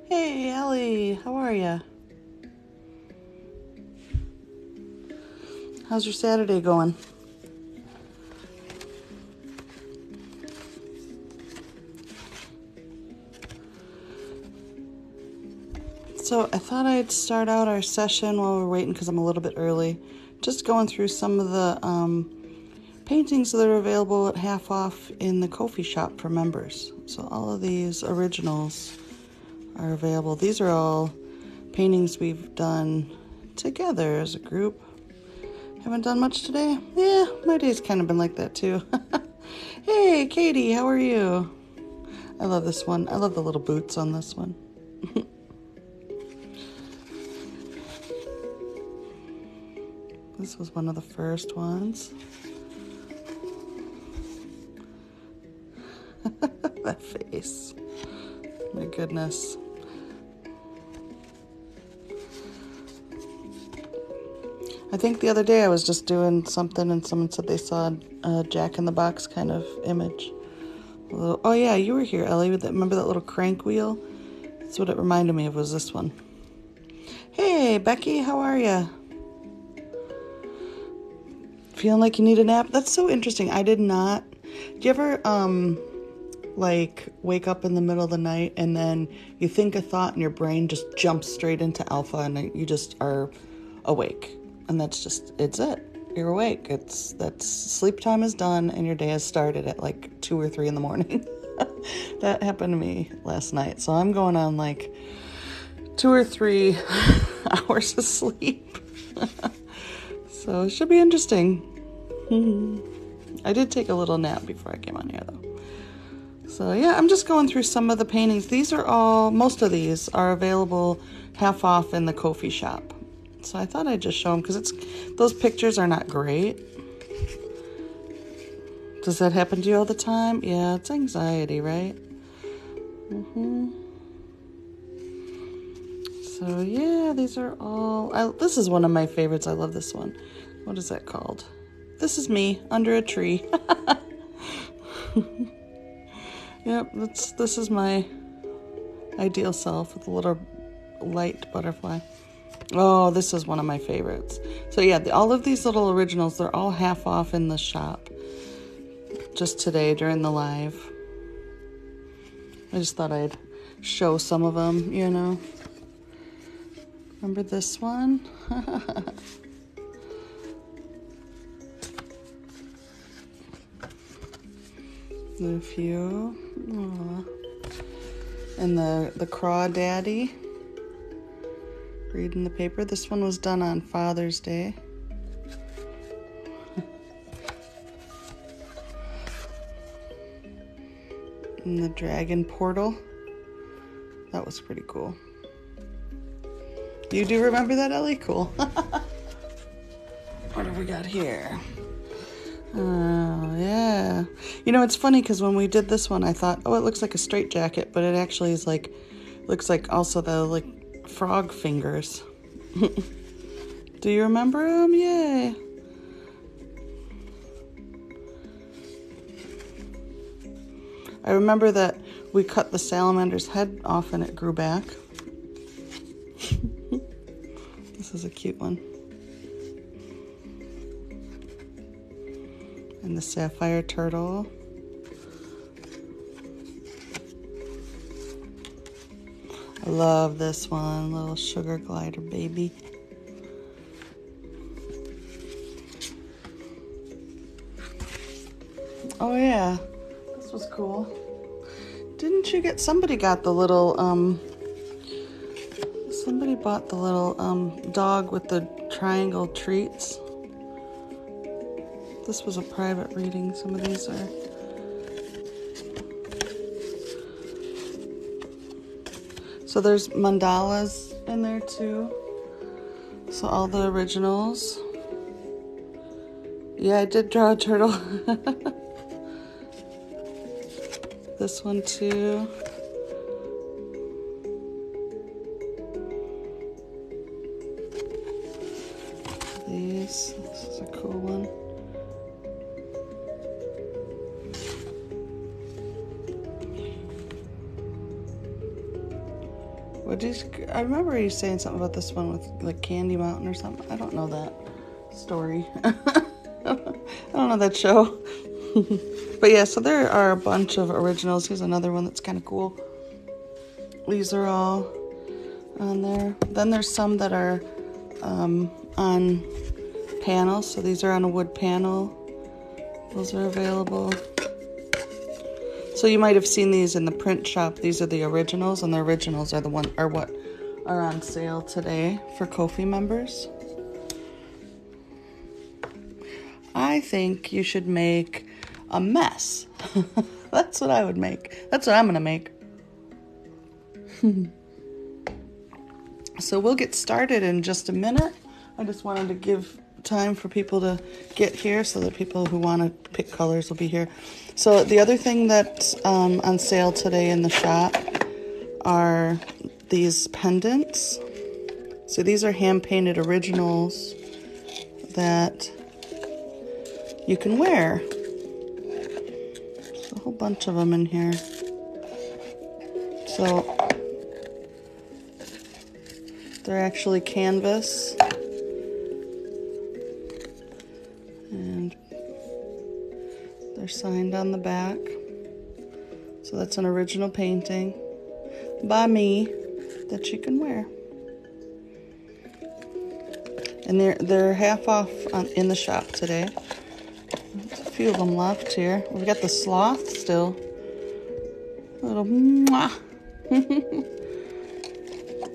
Hey, Ellie, how are ya? How's your Saturday going? So I thought I'd start out our session while we're waiting because I'm a little bit early. Just going through some of the paintings that are available at half off in the Ko-fi shop for members. So all of these originals are available. These are all paintings we've done together as a group. Haven't done much today? Yeah, my day's kind of been like that too. Hey, Katie, how are you? I love this one. I love the little boots on this one. This was one of the first ones. That face. My goodness. I think the other day I was just doing something and someone said they saw a Jack in the Box kind of image. Oh yeah, you were here, Ellie. Remember that little crank wheel? That's what it reminded me of, was this one. Hey, Becky, how are ya? Feeling like you need a nap? That's so interesting. I did not. Do you ever, wake up in the middle of the night and then you think a thought and your brain just jumps straight into alpha and you just are awake? And that's just, it's it. You're awake. That's sleep time is done and your day has started at like 2 or 3 in the morning. That happened to me last night. So I'm going on like 2 or 3 hours of sleep. So it should be interesting. I did take a little nap before I came on here though. So yeah, I'm just going through some of the paintings. Most of these are available half off in the Ko-fi shop. So I thought I'd just show them because those pictures are not great. Does that happen to you all the time? Yeah, it's anxiety, right? So yeah, these are all, this is one of my favorites. I love this one. What is that called? This is me under a tree. Yep, this is my ideal self with a little light butterfly. Oh, this is one of my favorites. So yeah, all of these little originals, they're all half off in the shop. Just today during the live. I just thought I'd show some of them, you know. Remember this one? A few. Aww. And the Crawdaddy. Reading the paper. This one was done on Father's Day. And the Dragon Portal. That was pretty cool. You do remember that, Ellie? Cool. What have we got here? Oh, yeah. You know, it's funny because when we did this one, I thought, oh, it looks like a straitjacket, but it actually is like, looks like also the, frog fingers. Do you remember them? Yay. I remember that we cut the salamander's head off and it grew back. This is a cute one. And the sapphire turtle. I love this one, little sugar glider baby. Oh yeah, this was cool. Didn't you somebody got the little, somebody bought the little dog with the triangle treats. This was a private reading. Some of these are. So there's mandalas in there too. So all the originals. Yeah, I did draw a turtle. This one too. This is a cool one. I remember you saying something about this one with like Candy Mountain or something. I don't know that story. I don't know that show. But yeah, so there are a bunch of originals. Here's another one that's kind of cool. These are all on there. Then there's some that are on panels. So these are on a wood panel. Those are available. So you might have seen these in the print shop. These are the originals, and the originals are what are on sale today for Ko-fi members. I think you should make a mess. That's what I would make. That's what I'm gonna make. So we'll get started in just a minute. I just wanted to give time for people to get here so that people who want to pick colors will be here. So the other thing that's on sale today in the shop are these pendants. So these are hand-painted originals that you can wear. There's a whole bunch of them in here. So they're actually canvas. And they're signed on the back. So that's an original painting by me that you can wear. And they're half off in the shop today. There's a few of them left here. We've got the sloth still. Little mwah.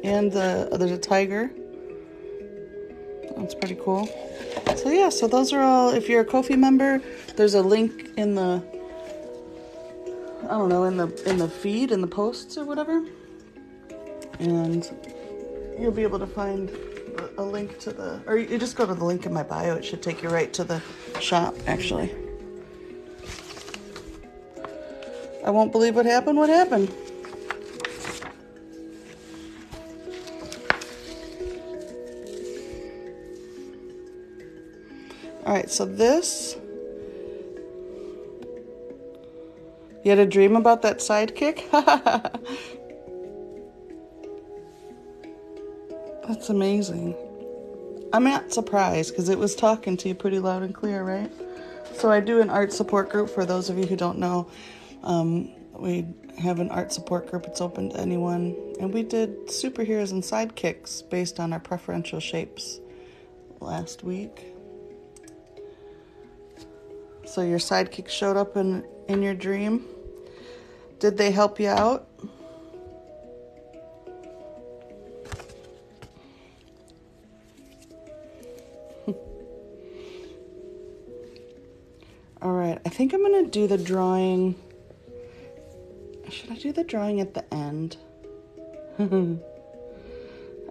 And there's a tiger. That's pretty cool. So yeah, so those are all, if you're a Ko-fi member, there's a link in the, I don't know, in the feed, in the posts or whatever. And you'll be able to find a link to the, or you just go to the link in my bio. It should take you right to the shop, actually. I won't believe what happened. What happened? All right, so this, you had a dream about that sidekick? That's amazing. I'm not surprised because it was talking to you pretty loud and clear, right? So I do an art support group. For those of you who don't know, we have an art support group. It's open to anyone. And we did superheroes and sidekicks based on our preferential shapes last week. So your sidekick showed up in your dream. Did they help you out? All right, I think I'm gonna do the drawing. Should I do the drawing at the end? I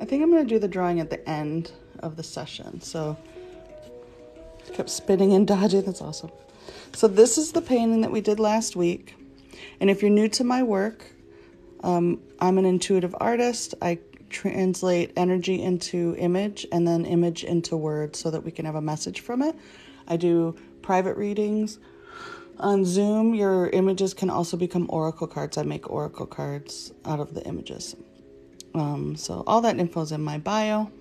think I'm gonna do the drawing at the end of the session. So kept spinning and dodging. That's awesome. So this is the painting that we did last week. And if you're new to my work, I'm an intuitive artist. I translate energy into image and then image into words so that we can have a message from it. I do private readings. On Zoom, your images can also become oracle cards. I make oracle cards out of the images. So all that info is in my bio.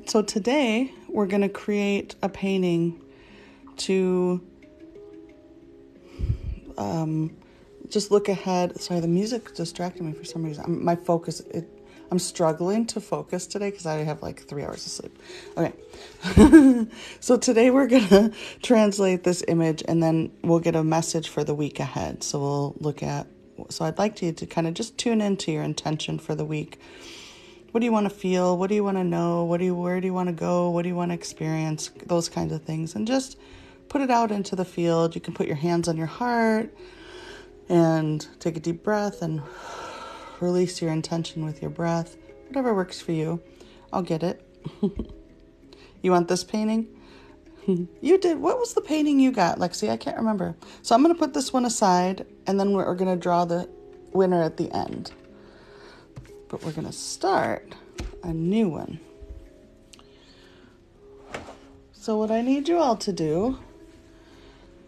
So today, we're going to create a painting to just look ahead. Sorry, the music distracted me for some reason. My focus, I'm struggling to focus today because I have like 3 hours of sleep. Okay. So today we're going to translate this image and then we'll get a message for the week ahead. So we'll look at, so I'd like you to kind of just tune into your intention for the week. What do you want to feel? What do you want to know? Where do you want to go? What do you want to experience? Those kinds of things. And just put it out into the field. You can put your hands on your heart and take a deep breath and release your intention with your breath. Whatever works for you. I'll get it. You want this painting? You did. What was the painting you got, Lexi? I can't remember. So I'm going to put this one aside and then we're going to draw the winner at the end. But we're going to start a new one. So what I need you all to do,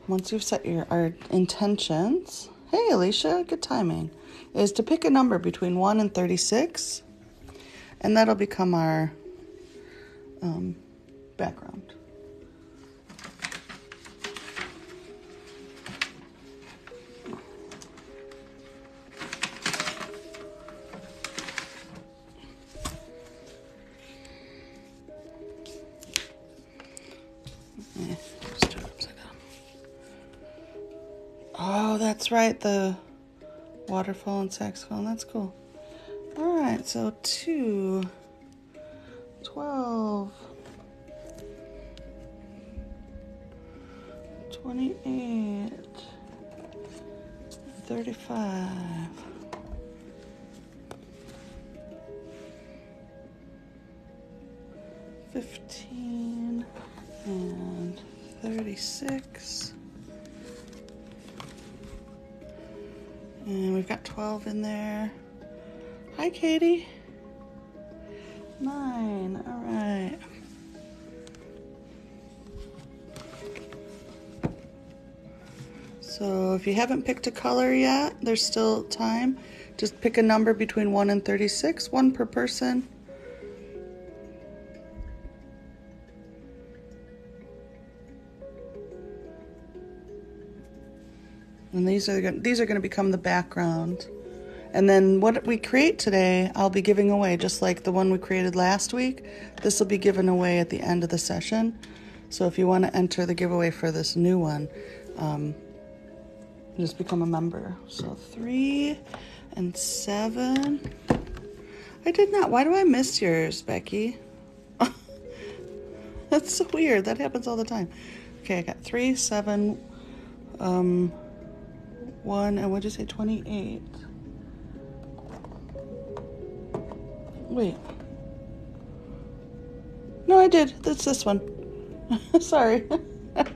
once you've set our intentions, Hey, Alicia, good timing. Is to pick a number between 1 and 36, and that'll become our background. Just do it upside down. Oh, that's right, the waterfall and saxophone. That's cool. All right, so 2, 12, 28, 35, 15, and 36. And we've got 12 in there. Hi, Katie. 9, all right. So if you haven't picked a color yet, there's still time. Just pick a number between 1 and 36, 1 per person. And these are going to become the background. And then what we create today, I'll be giving away, just like the one we created last week. This will be given away at the end of the session. So if you want to enter the giveaway for this new one, just become a member. So 3 and 7. I did not. Why do I miss yours, Becky? That's so weird. That happens all the time. Okay, I got 3, 7, 1, and what'd you say, 28? Wait. No, I did. That's this one. Sorry. I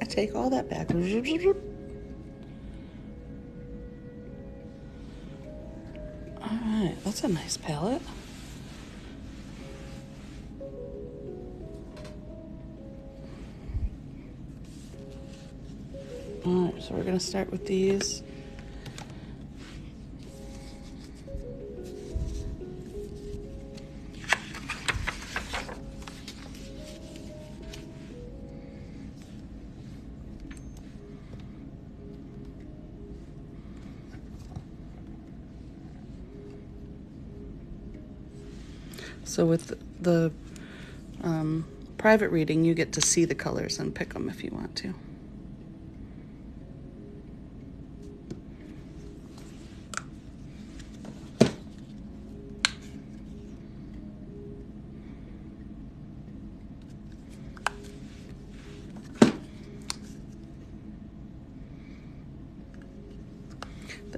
take all that back. Alright, that's a nice palette. Alright, so we're going to start with these. So with the private reading, you get to see the colors and pick them if you want to.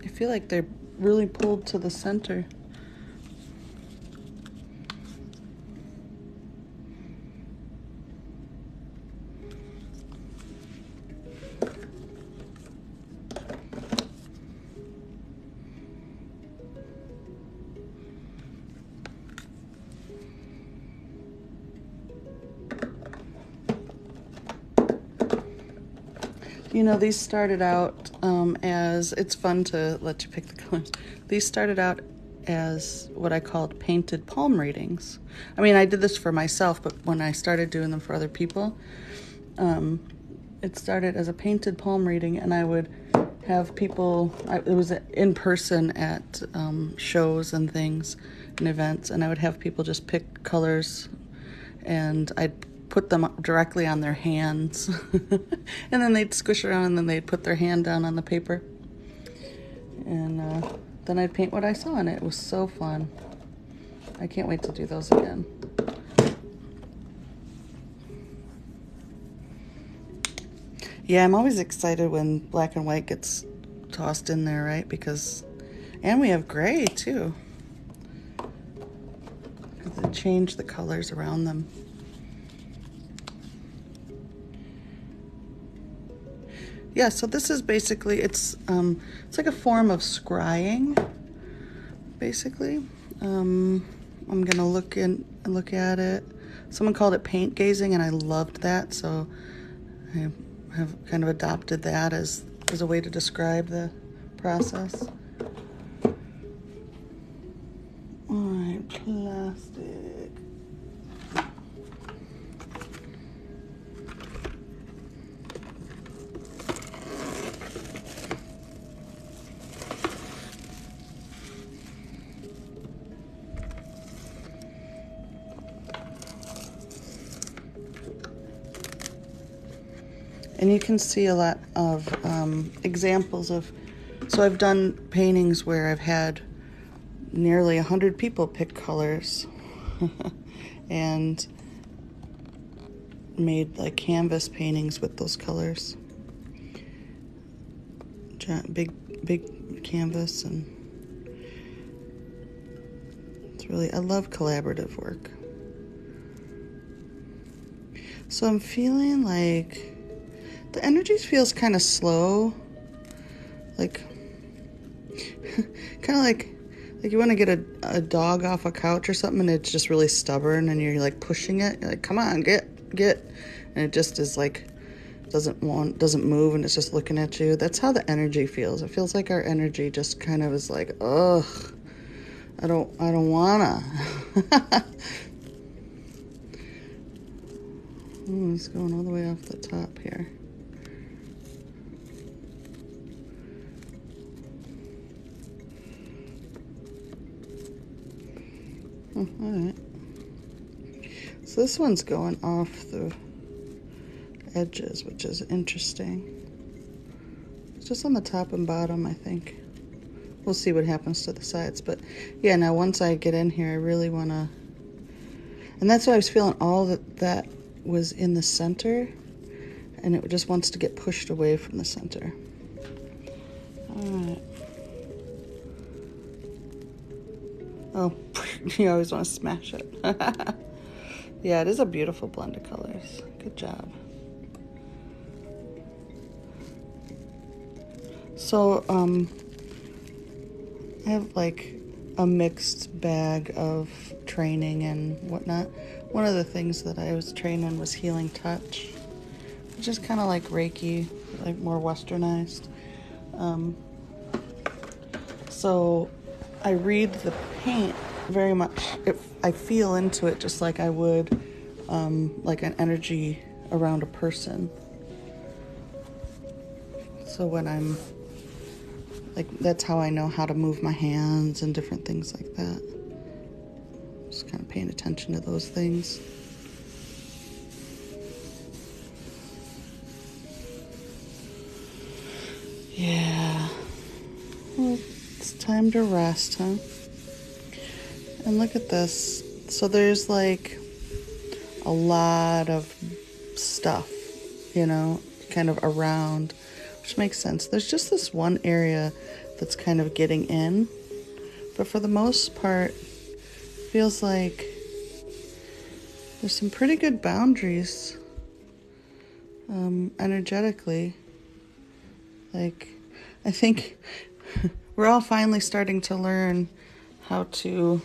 I feel like they're really pulled to the center. You know, these started out as, it's fun to let you pick the colors. These started out as what I called painted palm readings. I mean, I did this for myself, but when I started doing them for other people, it started as a painted palm reading, and I would have people, it was in person at shows and things and events, and I would have people just pick colors, and I'd put them directly on their hands and then they'd squish around and then they'd put their hand down on the paper, and then I'd paint what I saw, and it was so fun. I can't wait to do those again. Yeah, I'm always excited when black and white gets tossed in there, right? And we have gray too. They change the colors around them. Yeah, so this is basically, it's like a form of scrying, basically. I'm gonna look at it. Someone called it paintgazing, and I loved that, so have kind of adopted that as a way to describe the process. All right, plastic. And you can see a lot of examples of, so I've done paintings where I've had nearly 100 people pick colors and made like canvas paintings with those colors. Big canvas, and it's really, I love collaborative work. So I'm feeling like the energy feels kind of slow, like kind of like you want to get a dog off a couch or something, and it's just really stubborn, and you're like pushing it. You're like, come on, get, and it just is like doesn't move, and it's just looking at you. That's how the energy feels. It feels like our energy just kind of is like, ugh, I don't wanna. It's going all the way off the top here. Oh, all right. So this one's going off the edges, which is interesting. It's just on the top and bottom, I think. We'll see what happens to the sides. But yeah, now once I get in here, I really want to... And that's why I was feeling all that was in the center, and it just wants to get pushed away from the center. All right. Oh, you always want to smash it. Yeah, it is a beautiful blend of colors. Good job. So, I have like a mixed bag of training and whatnot. One of the things that I was training was healing touch, which is kind of like Reiki, like more westernized. So I read the paint very much. I feel into it just like I would like an energy around a person. So when I'm like, that's how I know how to move my hands and different things like that. Just kind of paying attention to those things. Yeah. Well, it's time to rest, huh? And look at this. So there's like a lot of stuff, you know, kind of around, which makes sense. There's just this one area that's kind of getting in, but for the most part, feels like there's some pretty good boundaries energetically. Like, I think we're all finally starting to learn how to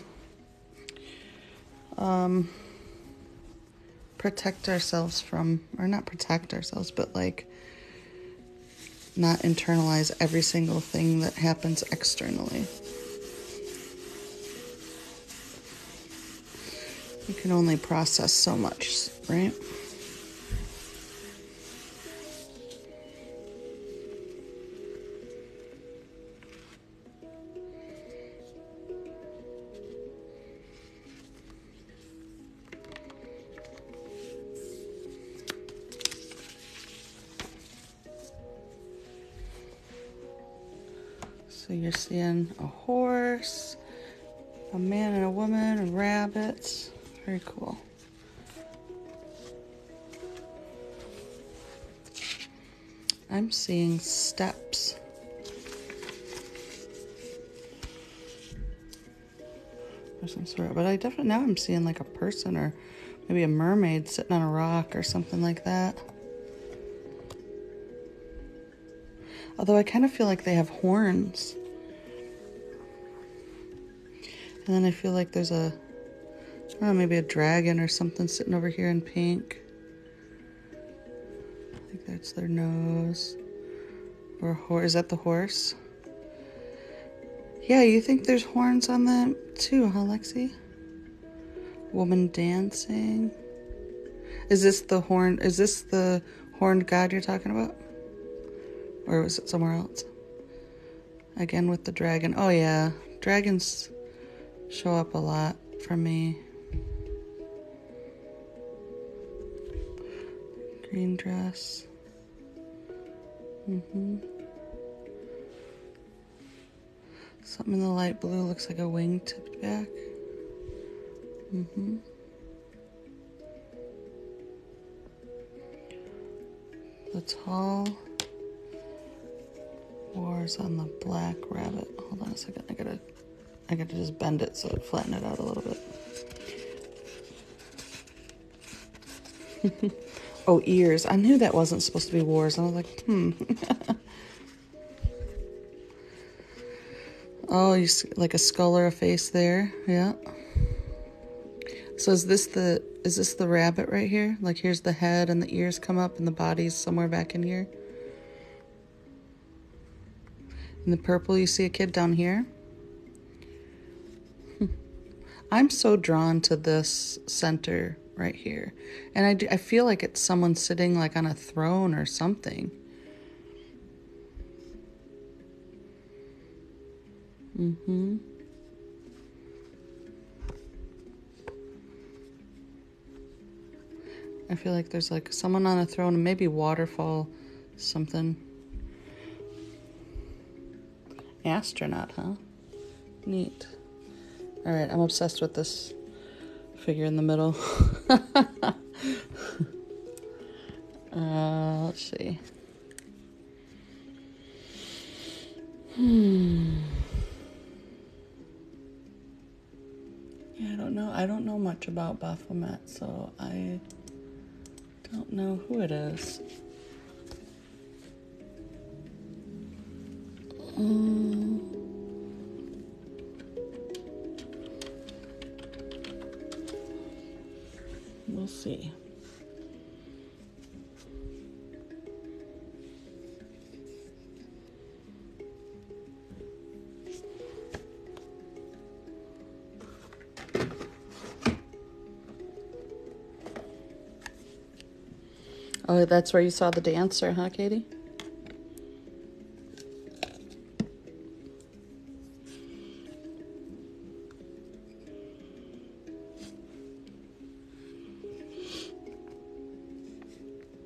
protect ourselves from, or not protect ourselves, but like not internalize every single thing that happens externally. You can only process so much, right? So you're seeing a horse, a man and a woman, a rabbit. Very cool. I'm seeing steps. Or some sort of, but I definitely, now I'm seeing like a person or maybe a mermaid sitting on a rock or something like that. Although I kind of feel like they have horns. And then I feel like there's a, I don't know, maybe a dragon or something sitting over here in pink. I think they're it's their nose. Or is that the horse? Yeah, you think there's horns on them too, huh, Lexi? Woman dancing. Is this the horned god you're talking about? Or was it somewhere else? Again with the dragon. Oh yeah, dragons show up a lot for me. Green dress. Something in the light blue looks like a wing tipped back. The tall wars on the black rabbit. Hold on a second. I gotta just bend it so it flatten it out a little bit. Oh, ears. I knew that wasn't supposed to be wars. I was like, Oh, you see like a skull or a face there. Yeah. So is this the rabbit right here? Like here's the head and the ears come up and the body's somewhere back in here. In the purple, you see a kid down here. I'm so drawn to this center right here. And I feel like it's someone sitting like on a throne or something. I feel like there's like someone on a throne and maybe waterfall, something. Astronaut, huh? Neat. All right, I'm obsessed with this figure in the middle. Let's see. Yeah, I don't know much about Baphomet, so I don't know who it is. We'll see. Oh, that's where you saw the dancer, huh, Katie?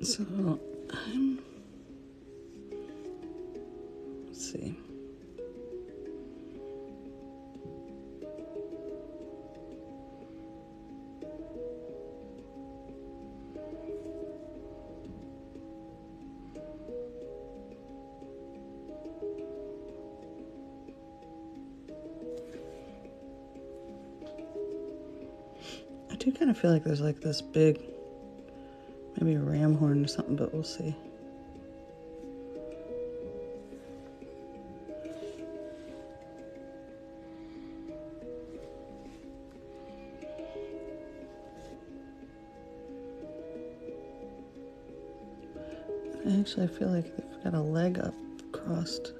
So, let's see. I do kind of feel like there's like this big, maybe a ram horn or something, but we'll see. Actually, I feel like they've got a leg up crossed.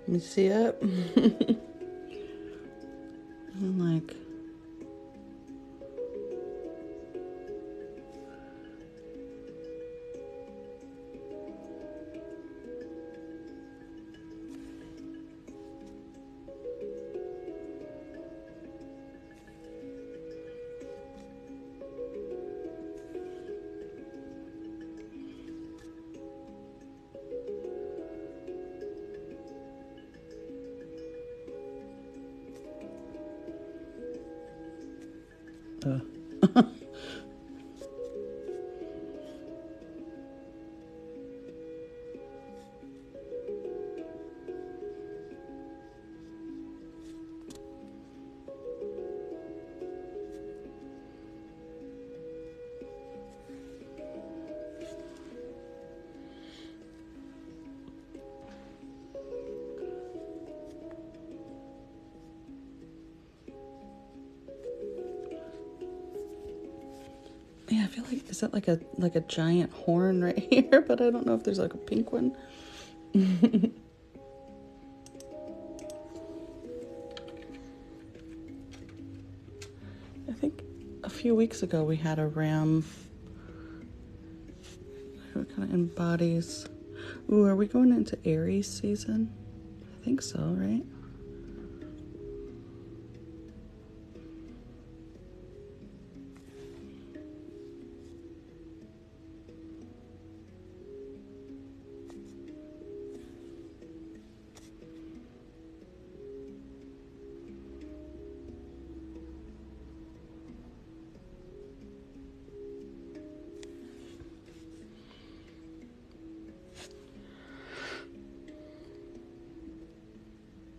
Let me see it. I'm like, feel like, is that like a giant horn right here? But I don't know if there's like a pink one. I think a few weeks ago we had a ram who kind of embodies. Ooh, are we going into Aries season? I think so, right?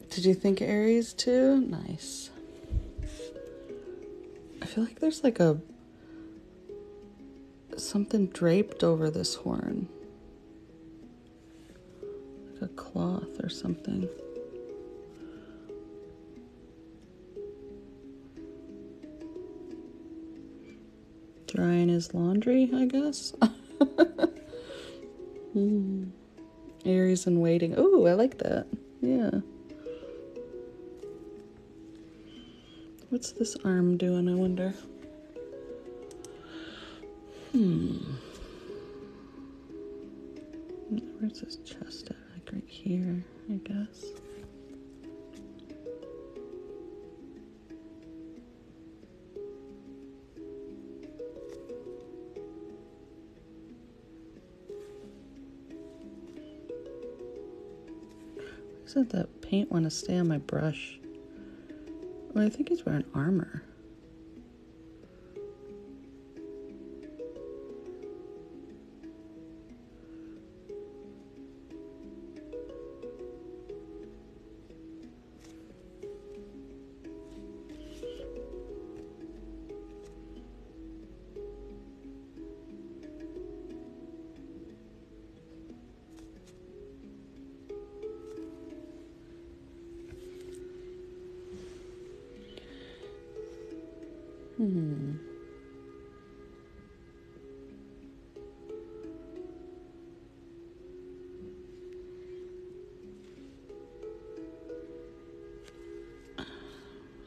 Did you think Aries too? Nice. I feel like there's like something draped over this horn. Like a cloth or something. Drying his laundry, I guess. Aries in waiting. Ooh, I like that. Yeah. What's this arm doing, I wonder? Where's his chest at? Like right here, I guess. Why doesn't that paint want to stay on my brush? Well, I think he's wearing armor.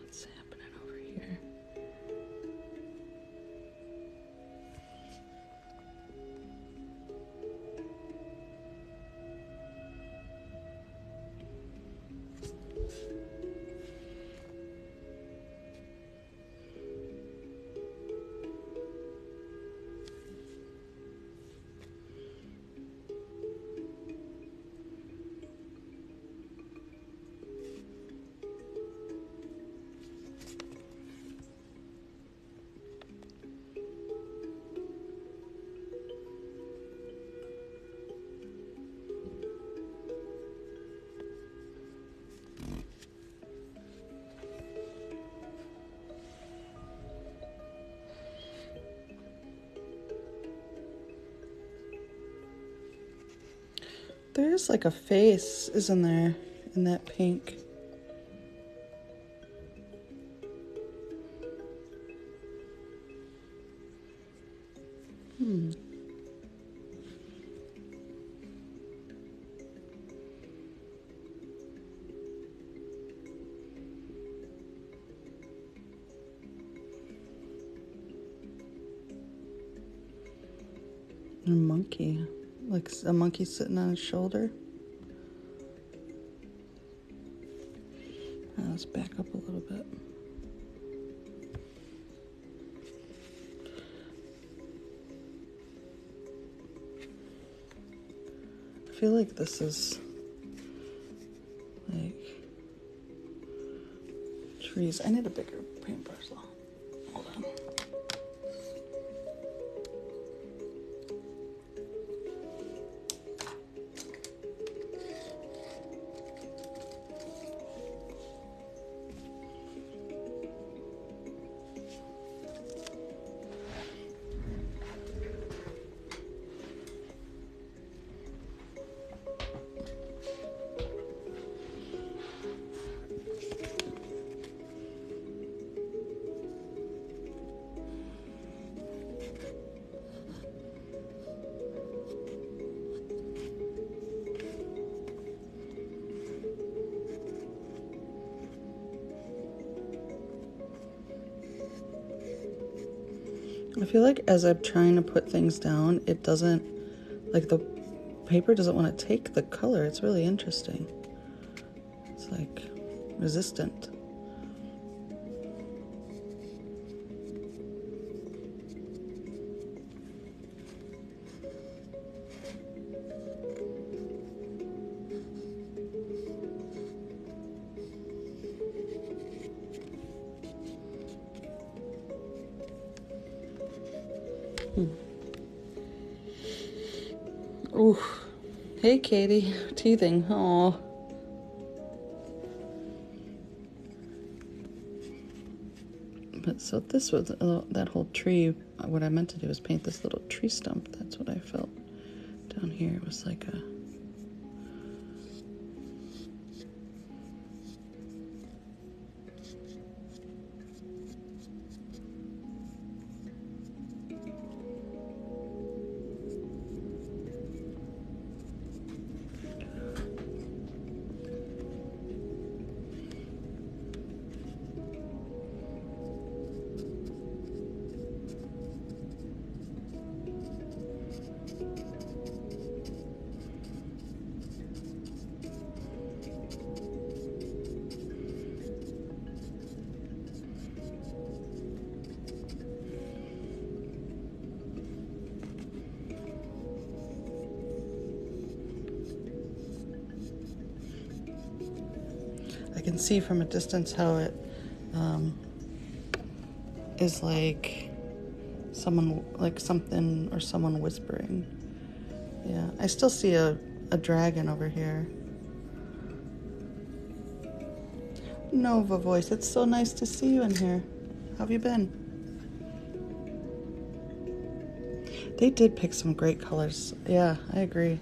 What's happening over here? There's like a face, isn't there, in that pink? A monkey, like a monkey sitting on his shoulder. Let's back up a little bit. I feel like this is like trees. I need a bigger paintbrush though. Hold on. I feel like as I'm trying to put things down, it doesn't, like the paper doesn't want to take the color. It's really interesting. It's like resistant. Ooh. Hey, Katie. Teething. Aw. But so this was that whole tree. What I meant to do was paint this little tree stump. That's what I felt down here. It was like a... I can see from a distance how it is like someone, like something or someone whispering. Yeah, I still see a dragon over here. Nova voice, it's so nice to see you in here. How have you been? They did pick some great colors. Yeah, I agree.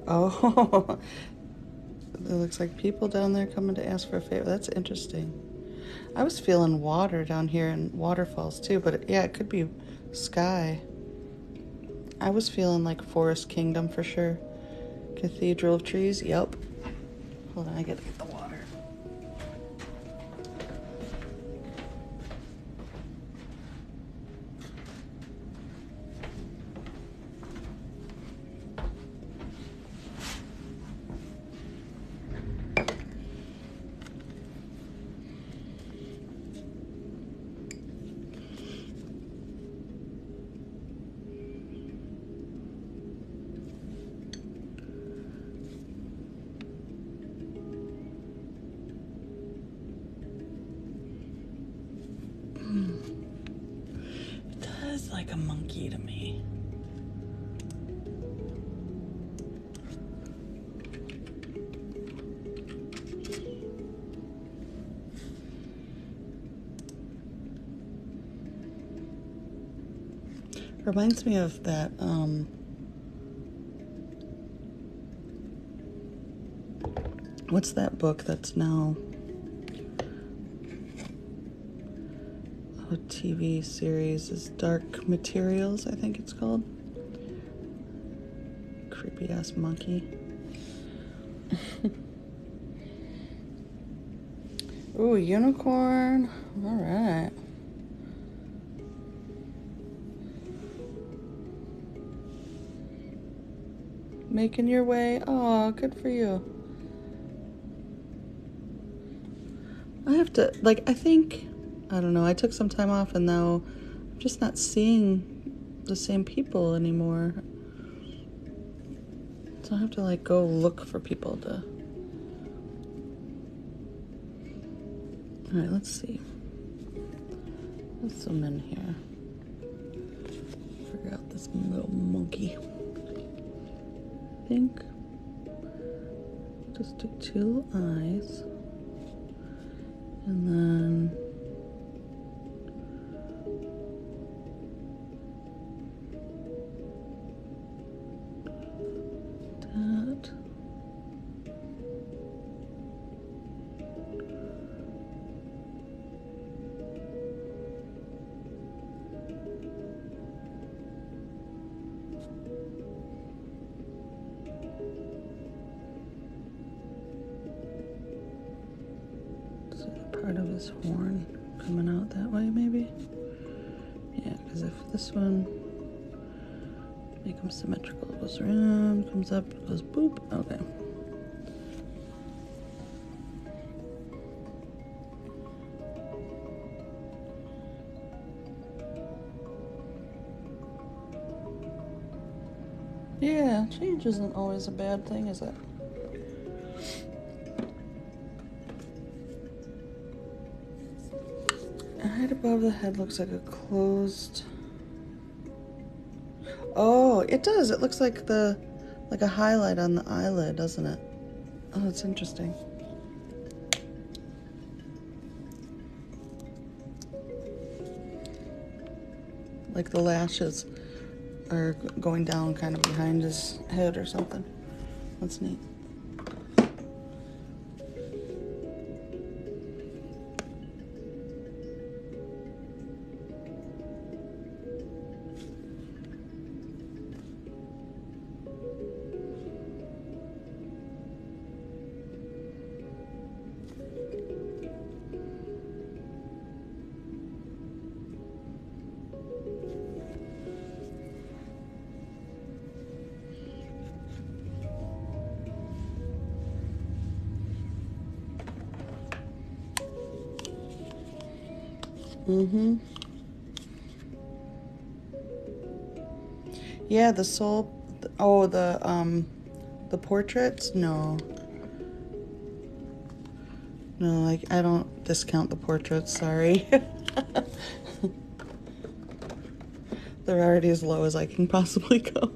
Oh, it looks like people down there coming to ask for a favor. That's interesting. I was feeling water down here and waterfalls too, but yeah, it could be sky. I was feeling like Forest Kingdom for sure. Cathedral of Trees, yep. Hold on, I gotta get the water. It does like a monkey to me. Reminds me of that, what's that book that's now a TV series? Is Dark Materials, I think it's called. Creepy ass monkey. Ooh, unicorn. All right. Making your way. Oh, good for you. I have to, like, I think, I don't know, I took some time off and now I'm just not seeing the same people anymore. So I have to like go look for people to... Alright, let's see. Let's zoom in here. Figure out this little monkey. I think just do 2 eyes. And then that. So part of his horn coming out that way, maybe? Yeah, because if this one, make them symmetrical, it goes around, comes up, goes boop. Okay. Yeah, change isn't always a bad thing, is it? Right above the head looks like a closed... Oh, it does. It looks like a highlight on the eyelid, doesn't it? Oh, that's interesting. Like the lashes are going down kind of behind his head or something. That's neat. Mm-hmm. Yeah, the soul... Oh, the portraits? No. No, I don't discount the portraits, sorry. They're already as low as I can possibly go.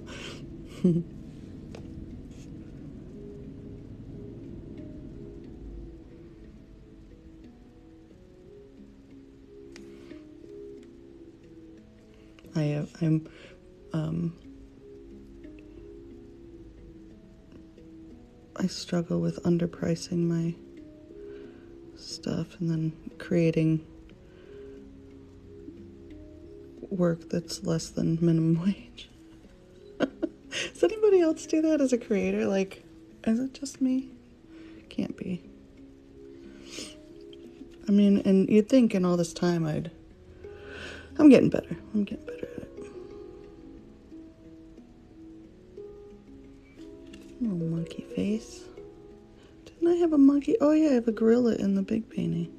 I struggle with underpricing my stuff and then creating work that's less than minimum wage. Does anybody else do that as a creator? Like, is it just me? Can't be. I mean, and you'd think in all this time I'm getting better. I'm getting better at it. Little monkey face. Didn't I have a monkey? Oh yeah, I have a gorilla in the big painting.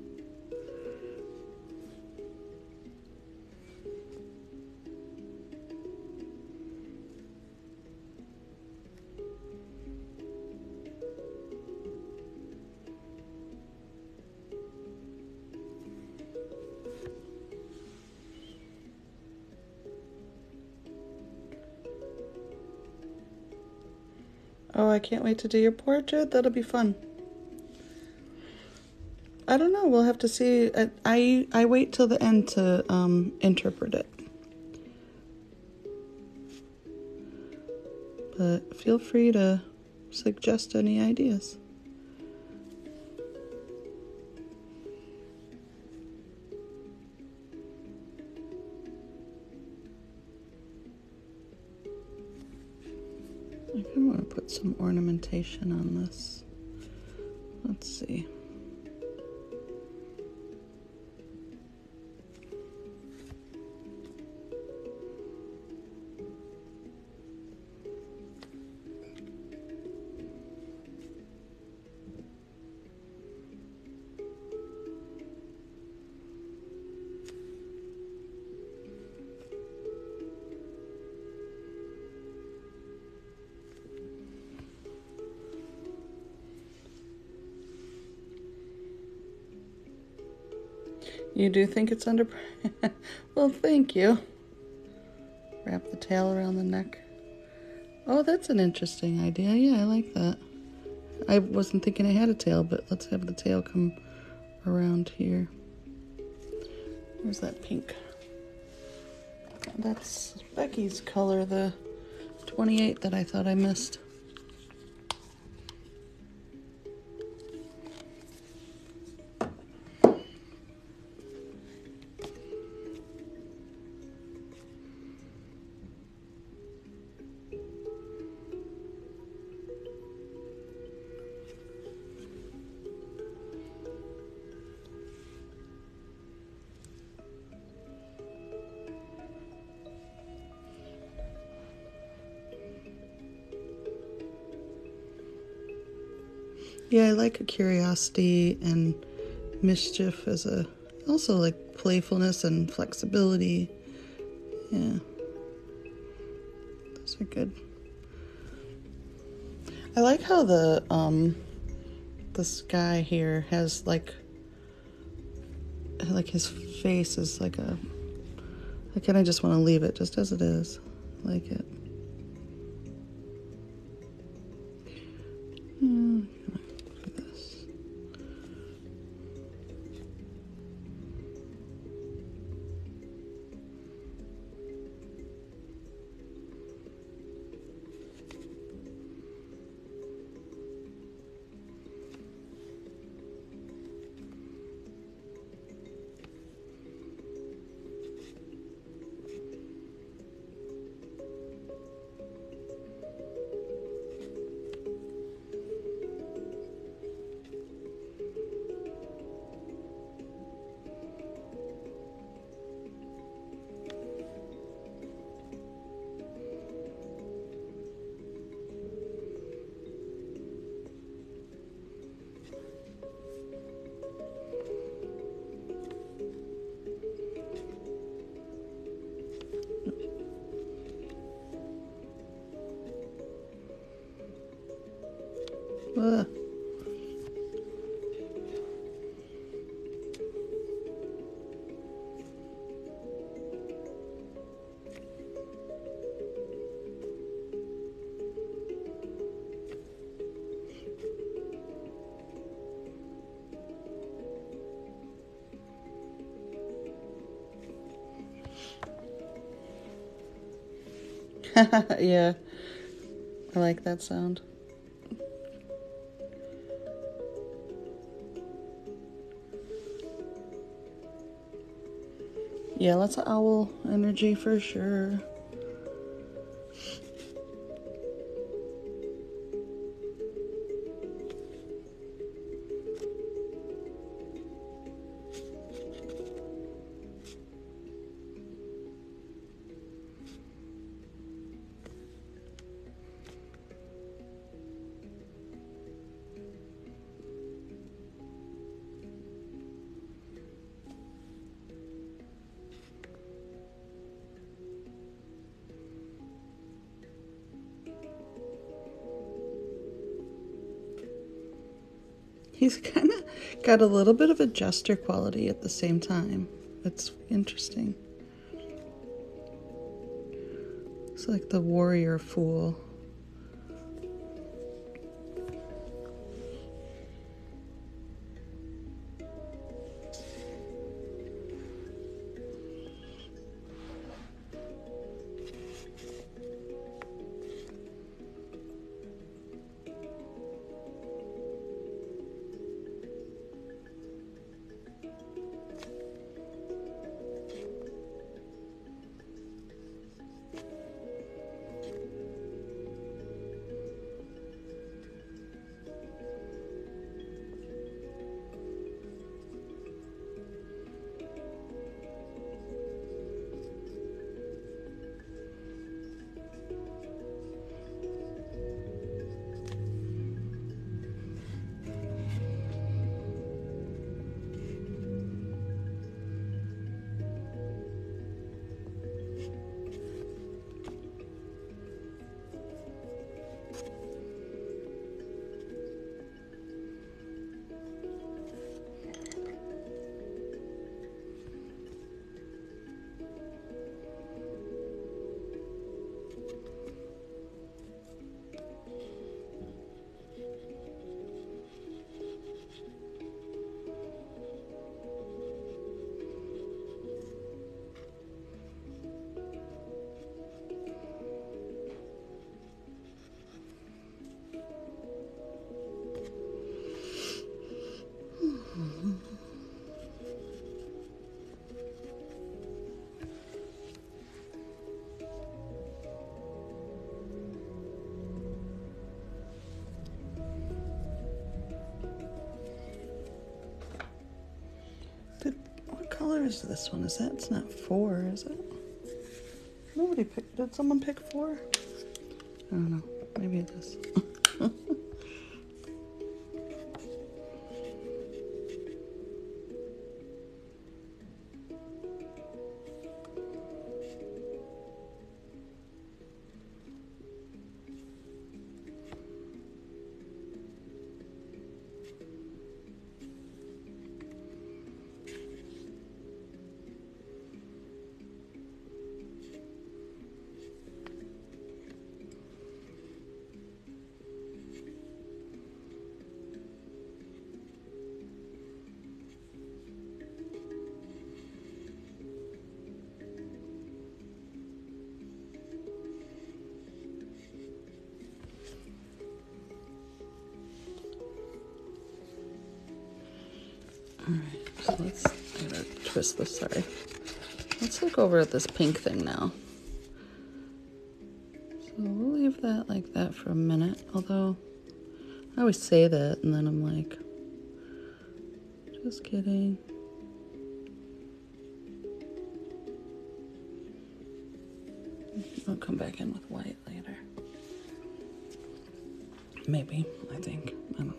Oh, I can't wait to do your portrait. That'll be fun. I don't know. We'll have to see. I wait till the end to interpret it. But feel free to suggest any ideas. I kind of want to put some ornamentation on this. Let's see. You do think it's under... Well, thank you. Wrap the tail around the neck. Oh, that's an interesting idea. Yeah, I like that. I wasn't thinking I had a tail, but let's have the tail come around here. Where's that pink? That's Becky's color, the 28 that I thought I missed. Yeah, I like a curiosity and mischief as a, also like playfulness and flexibility. Yeah, those are good. I like how this guy here has like his face is like a, I kind of just want to leave it just as it is. I like it. Ugh. Yeah, I like that sound. Yeah, lots of owl energy for sure. He's kind of got a little bit of a jester quality at the same time. It's interesting. It's like the warrior fool. color is this one? Is that? It's not 4, is it? Nobody picked. Did someone pick 4? I don't know. Maybe it is. Alright, so I'm gonna twist this, sorry. Let's look over at this pink thing now. So we'll leave that like that for a minute, although I always say that and then I'm like, just kidding. I'll come back in with white later. Maybe, I think, I don't know.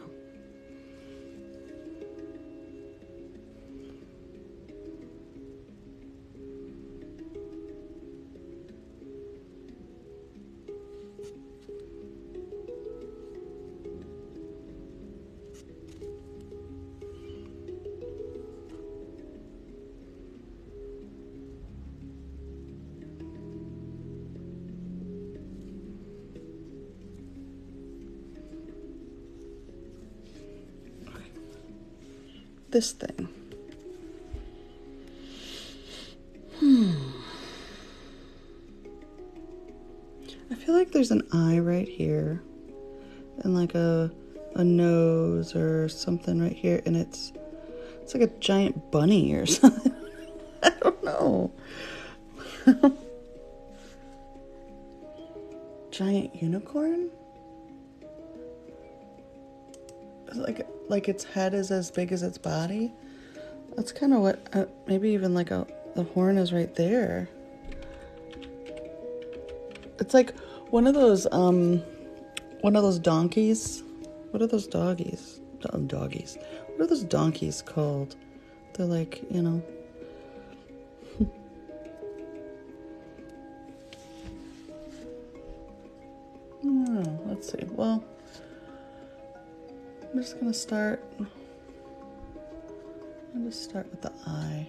This thing. I feel like there's an eye right here and like a nose or something right here, and it's like a giant bunny or something. I don't know. Giant unicorn? Like its head is as big as its body. That's kind of what, maybe even like the horn is right there. It's like one of those donkeys. What are those doggies? Doggies. What are those donkeys called? They're like, you know. I don't know. Let's see. Well, I'm just gonna start. I'll just start with the eye.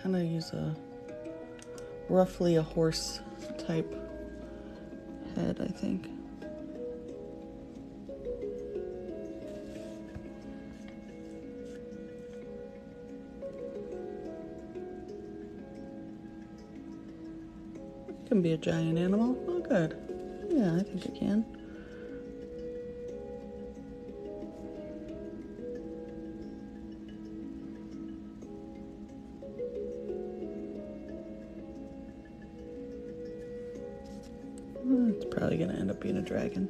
Kind of use roughly a horse type head, I think. It can be a giant animal. Oh, good. Yeah, I think it can. It's probably gonna end up being a dragon.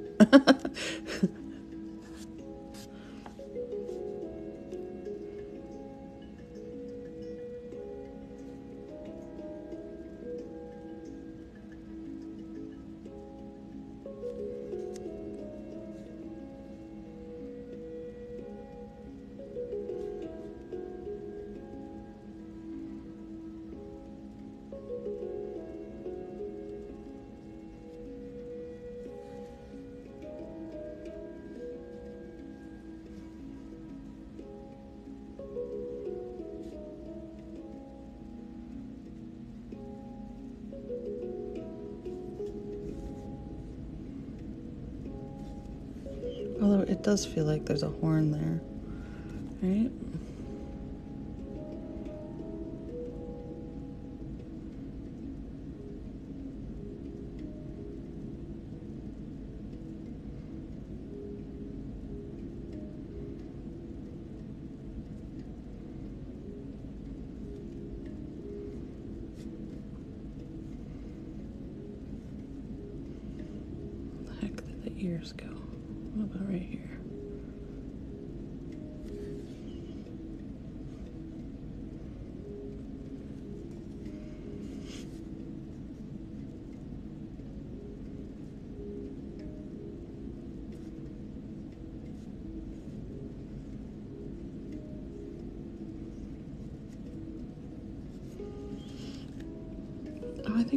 Although it does feel like there's a horn there, right? Where the heck did the ears go? What about right here?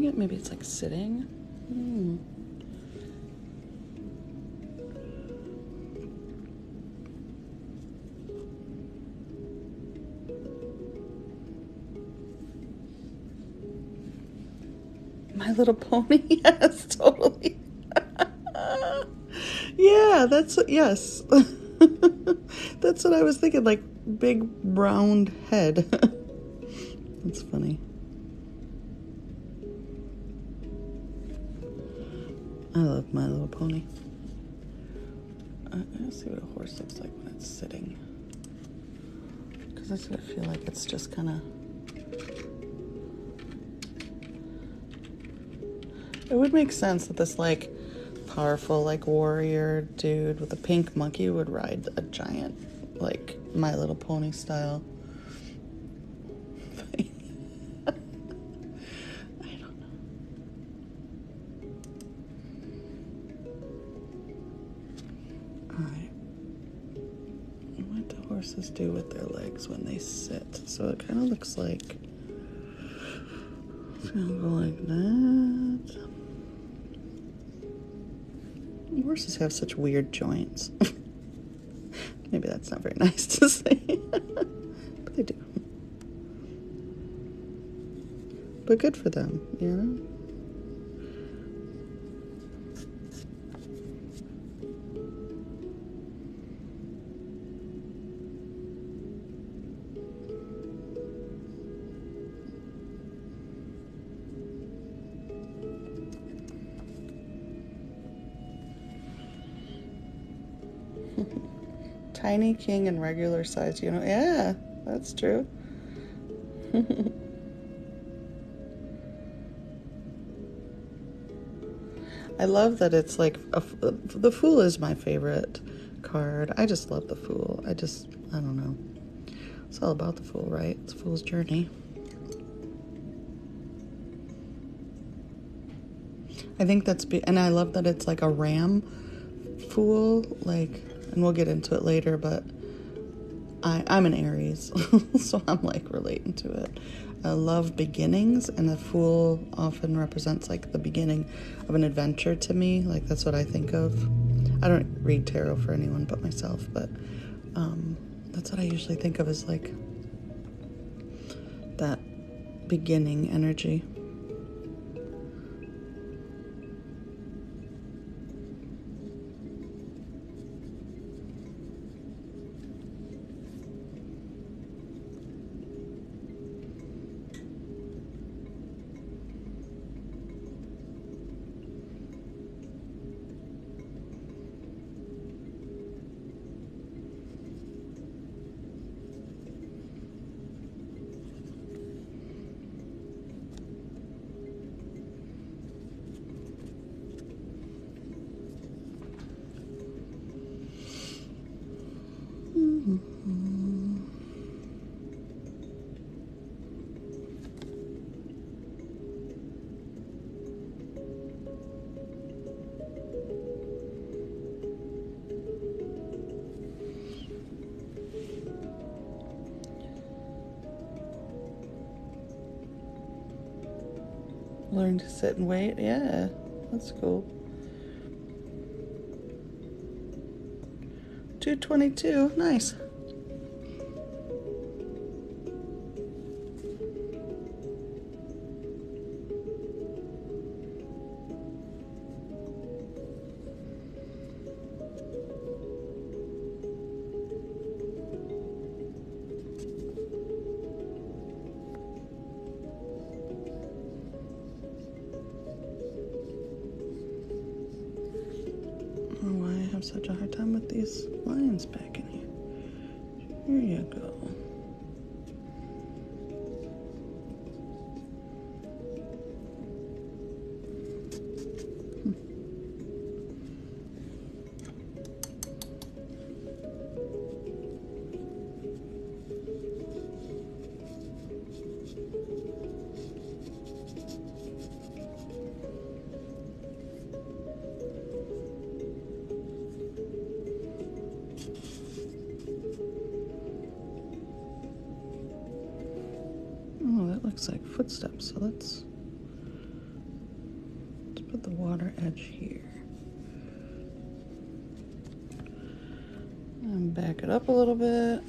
think maybe it's like sitting. My Little Pony, yes, totally. Yeah, yes. That's what I was thinking, like big round head. That's funny. I love My Little Pony. Let's see what a horse looks like when it's sitting. Because I sort of feel like it's just kind of... It would make sense that this, like, powerful, like, warrior dude with a pink monkey would ride a giant, like, My Little Pony style. I don't know. Alright. What do horses do with their legs when they sit? So it kind of looks like... It's gonna go like that. Horses have such weird joints. Maybe that's not very nice to say. But they do. But good for them, you know? Tiny king and regular size, you know? Yeah, that's true. I love that it's like the Fool is my favorite card. I just love the Fool. I don't know. It's all about the Fool, right? It's Fool's journey. I think and I love that it's like a ram Fool, like, and we'll get into it later, but I'm an Aries, so I'm like relating to it. I love beginnings, and the Fool often represents like the beginning of an adventure to me. Like, that's what I think of. I don't read tarot for anyone but myself, but that's what I usually think of as like that beginning energy. Learn to sit and wait. Yeah, that's cool. 222. Nice. Such a hard time with these lines back in here. Here you go. Looks like footsteps, so let's put the water edge here. And back it up a little bit.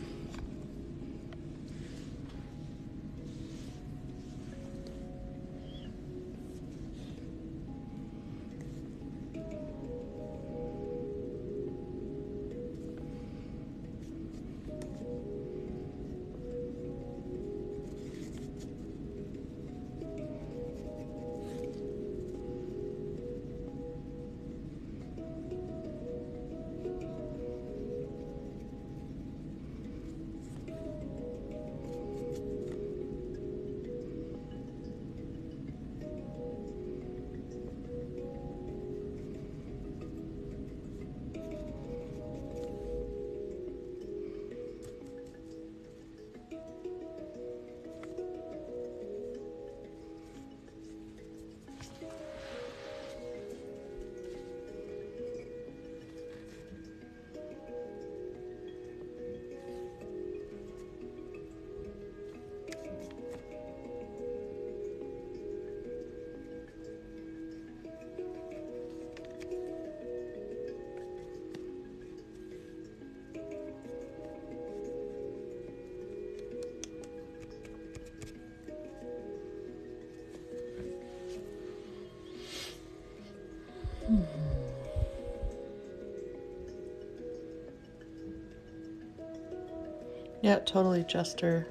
Yeah, totally Jester.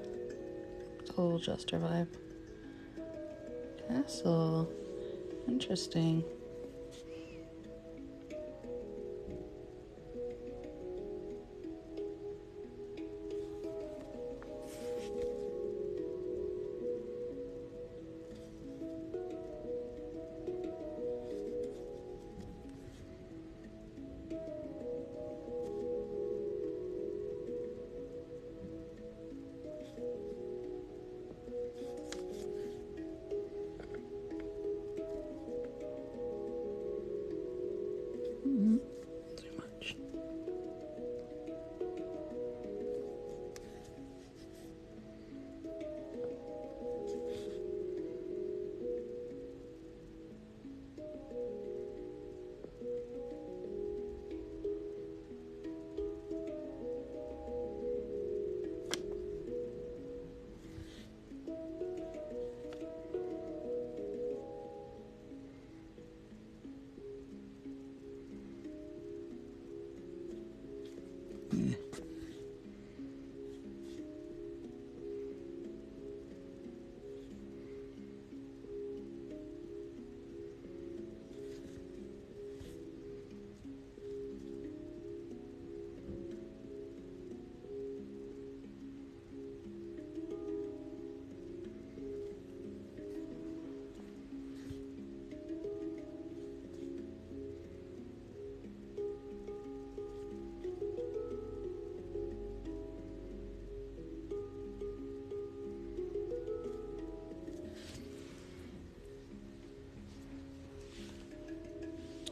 Total Jester vibe. Castle. Interesting. Too much.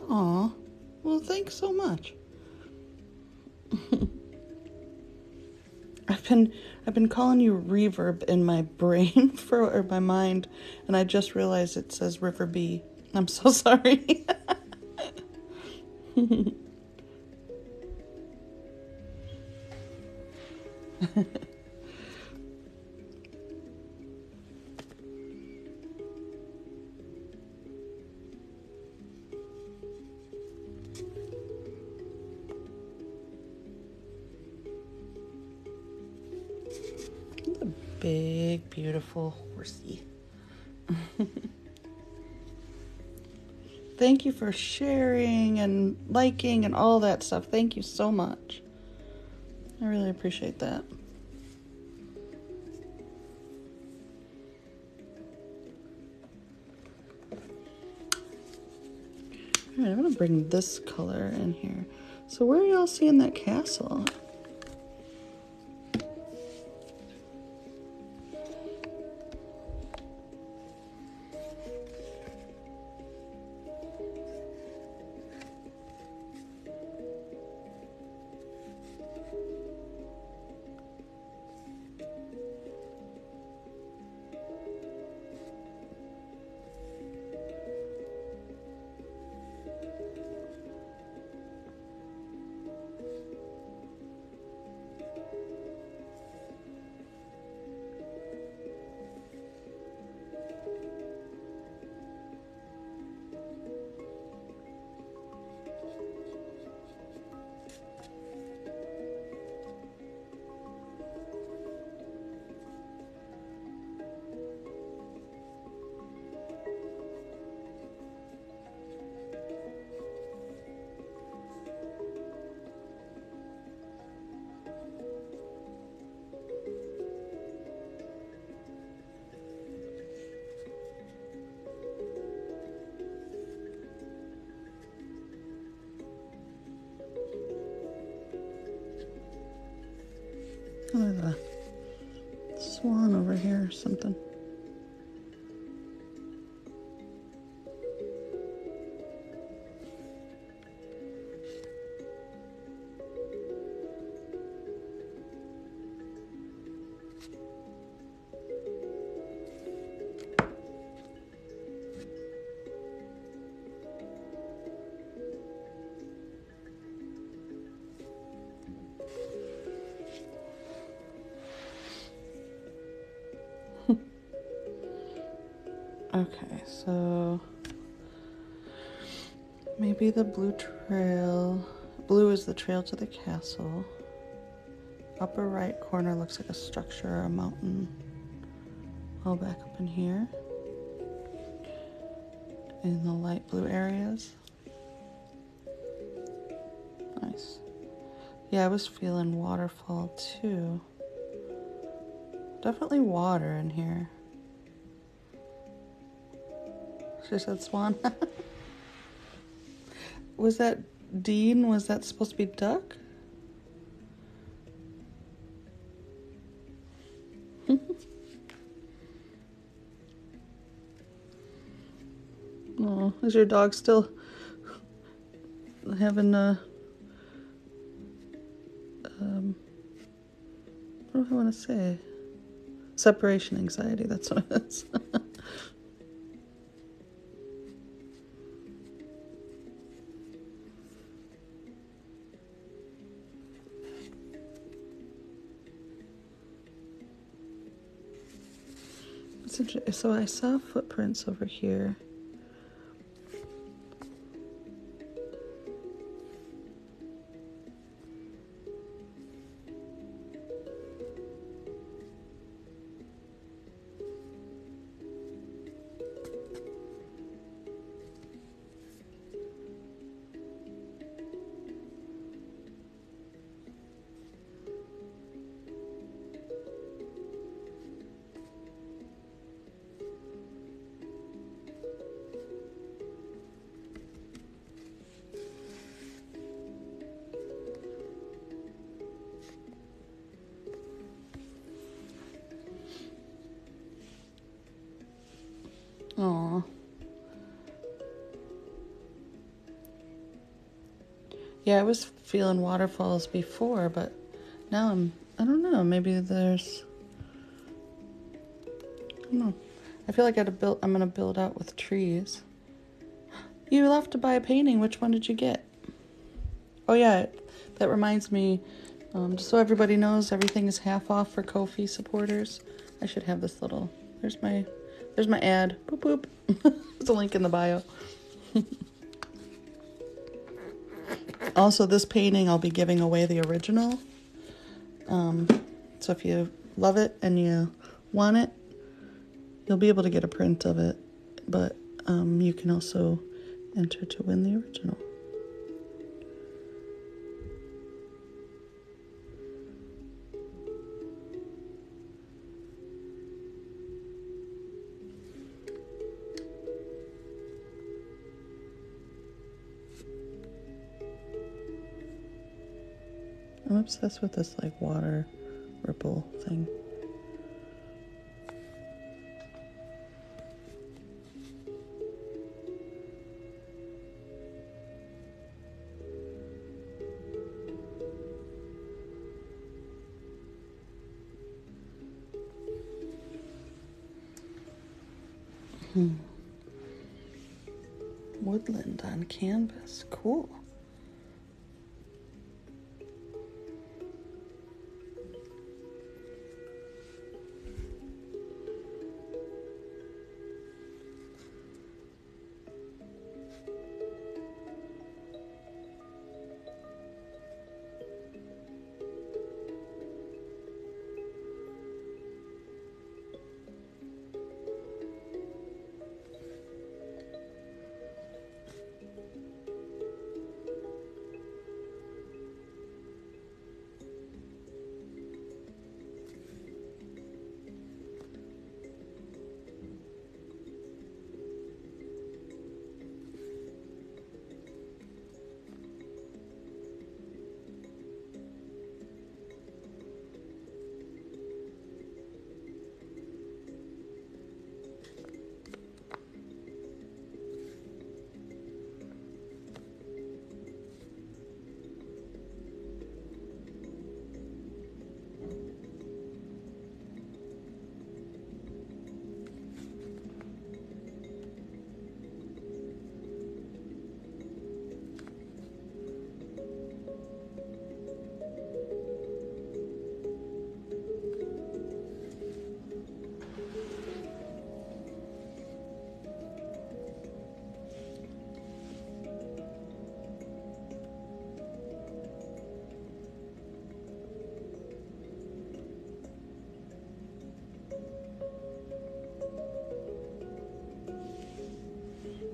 Aw, well, thanks so much. I've been calling you reverb in my brain or my mind, and I just realized it says River B. I'm so sorry. A big, beautiful horsey. Thank you for sharing and liking and all that stuff. Thank you so much. I really appreciate that. All right, I'm going to bring this color in here. So where are y'all seeing that castle? Oh, there's a swan over here or something. Okay, so maybe the blue trail. Blue is the trail to the castle. Upper right corner looks like a structure or a mountain. All back up in here. In the light blue areas. Nice. Yeah, I was feeling waterfall too. Definitely water in here. She said swan. Was that Dean? Was that supposed to be duck? Oh, is your dog still having what do I want to say? Separation anxiety, that's what it is. So I saw footprints over here. Aw. Yeah, I was feeling waterfalls before, but now I don't know, maybe there's, I don't know. I feel like I'm going to build out with trees. You left to buy a painting. Which one did you get? Oh yeah, that reminds me, just so everybody knows, everything is half off for Ko-fi supporters. I should have this little, there's my ad. Boop boop. There's a link in the bio. Also, this painting, I'll be giving away the original. So if you love it and you want it, you'll be able to get a print of it. But you can also enter to win the original. I'm obsessed with this like water ripple thing. Woodland on canvas. Cool.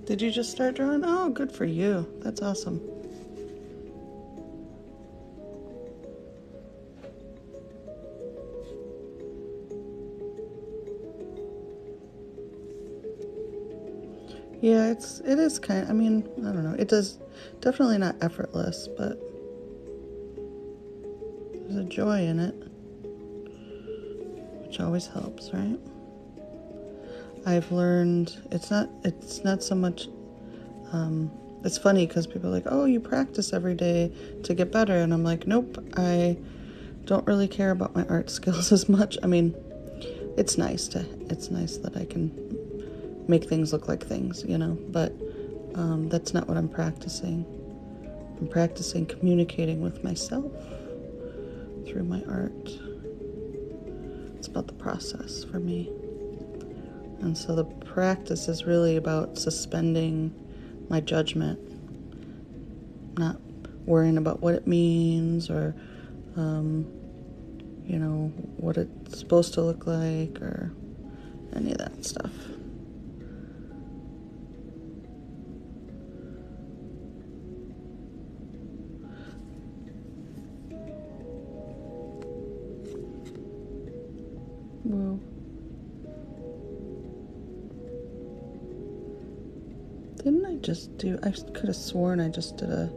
Did you just start drawing? Oh, good for you. That's awesome. Yeah, it is kind of, I mean, I don't know. It does, definitely not effortless, but there's a joy in it, which always helps, right? I've learned it's not so much, it's funny because people are like, oh, you practice every day to get better. And I'm like, nope, I don't really care about my art skills as much. I mean, it's nice that I can make things look like things, you know, but that's not what I'm practicing. I'm practicing communicating with myself through my art. It's about the process for me. And so the practice is really about suspending my judgment, not worrying about what it means or, you know, what it's supposed to look like or any of that stuff. Well, didn't I just do, I could have sworn I just did a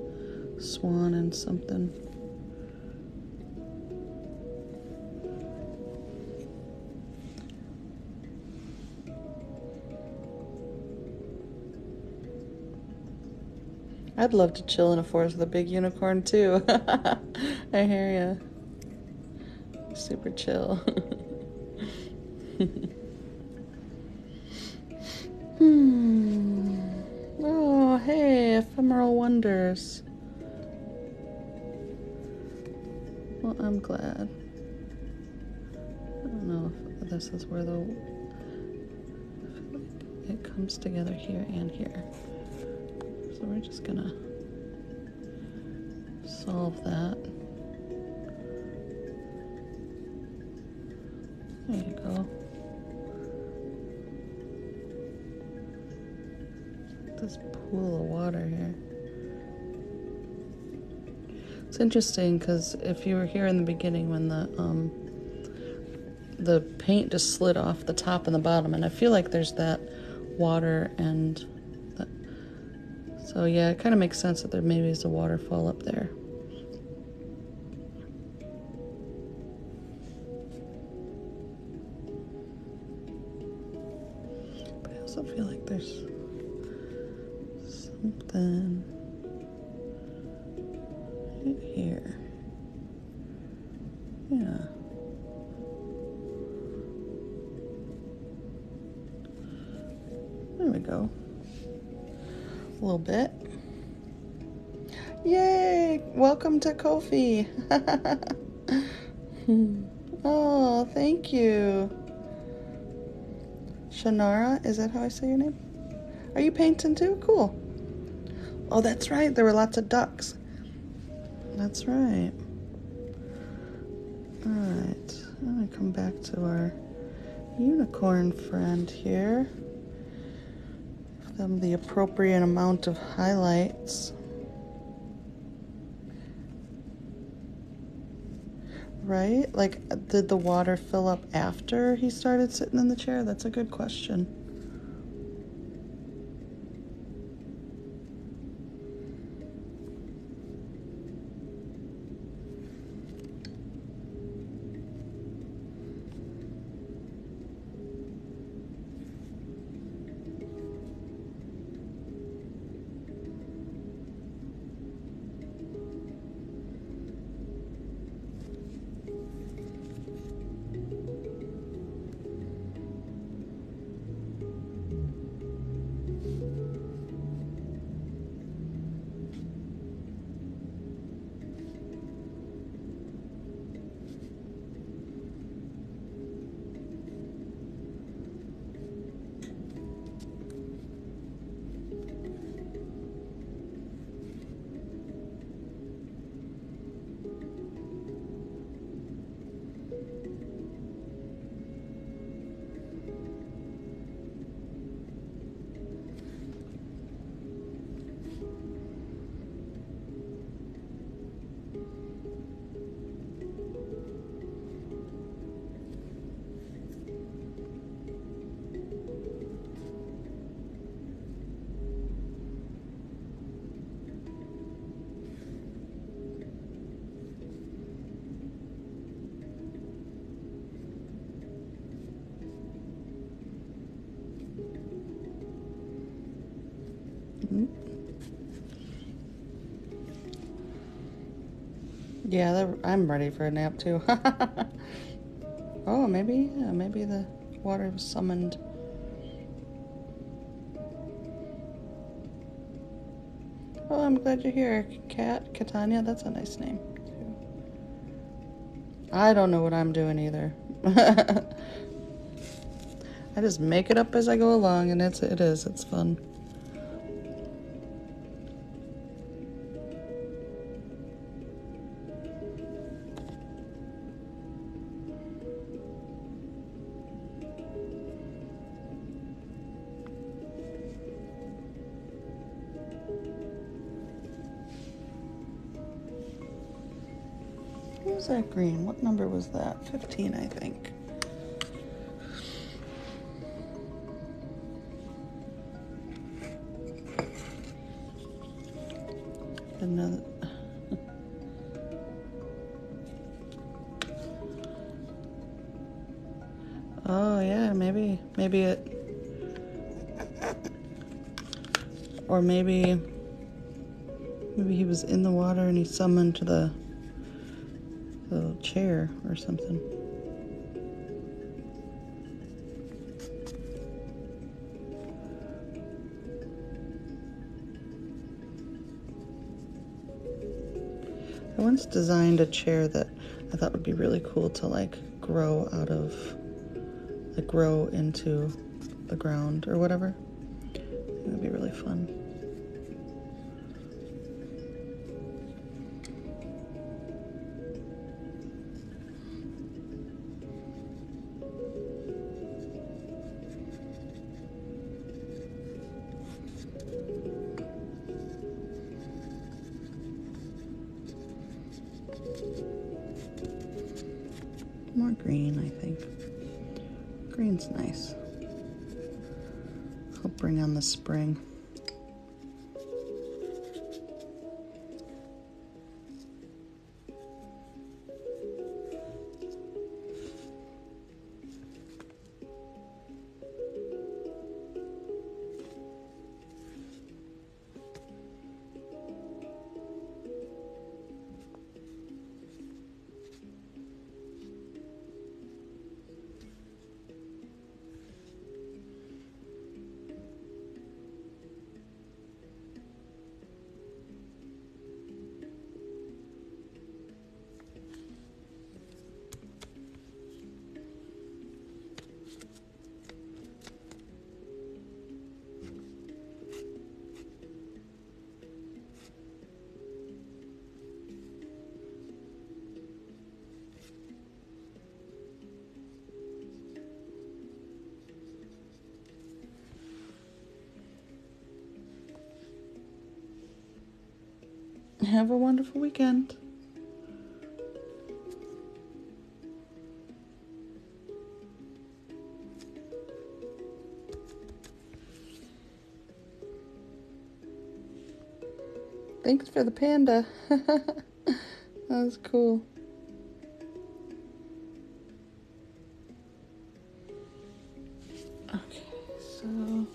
swan and something. I'd love to chill in a forest with a big unicorn too. I hear ya. Super chill. Oh, hey, ephemeral wonders. Well, I'm glad. I don't know if this is where it comes together here and here. So we're just gonna solve that. There you go. This pool of water here. It's interesting because if you were here in the beginning when the paint just slid off the top and the bottom, and I feel like there's that water and that. So yeah, it kind of makes sense that there maybe is a waterfall up there. But I also feel like there's something right here. Yeah. There we go. A little bit. Yay! Welcome to Ko-fi. Oh, thank you. Shannara, is that how I say your name? Are you painting too? Cool. Oh, that's right. There were lots of ducks. That's right. All right. I'm going to come back to our unicorn friend here. Give them the appropriate amount of highlights. Right? Like, did the water fill up after he started sitting in the chair? That's a good question. Yeah, I'm ready for a nap too. Oh, maybe the water was summoned. Oh, I'm glad you're here, Catania. That's a nice name too. I don't know what I'm doing either. I just make it up as I go along, and it's fun. What was that green? What number was that? 15, I think. Another. Oh yeah, maybe it, or maybe he was in the water and he summoned the chair or something. I once designed a chair that I thought would be really cool to like grow into the ground or whatever. It would be really fun. More green, I think. Green's nice. I'll bring on the spring. Have a wonderful weekend. Thanks for the panda. That was cool. Okay, so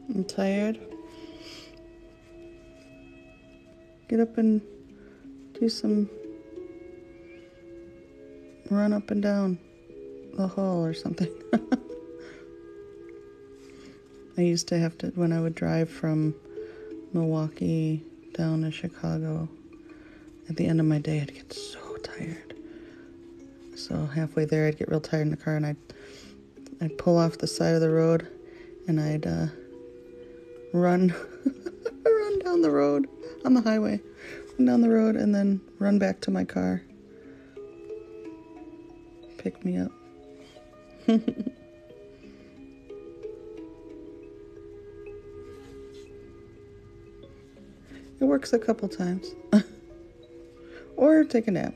I'm tired. Get up and do some run up and down the hall or something. I used to have to, when I would drive from Milwaukee down to Chicago, at the end of my day, I'd get so tired. So halfway there, I'd get real tired in the car, and I'd pull off the side of the road, and I'd run, run down the road on the highway, run down the road, and then run back to my car. Pick me up. It works a couple times. Or take a nap.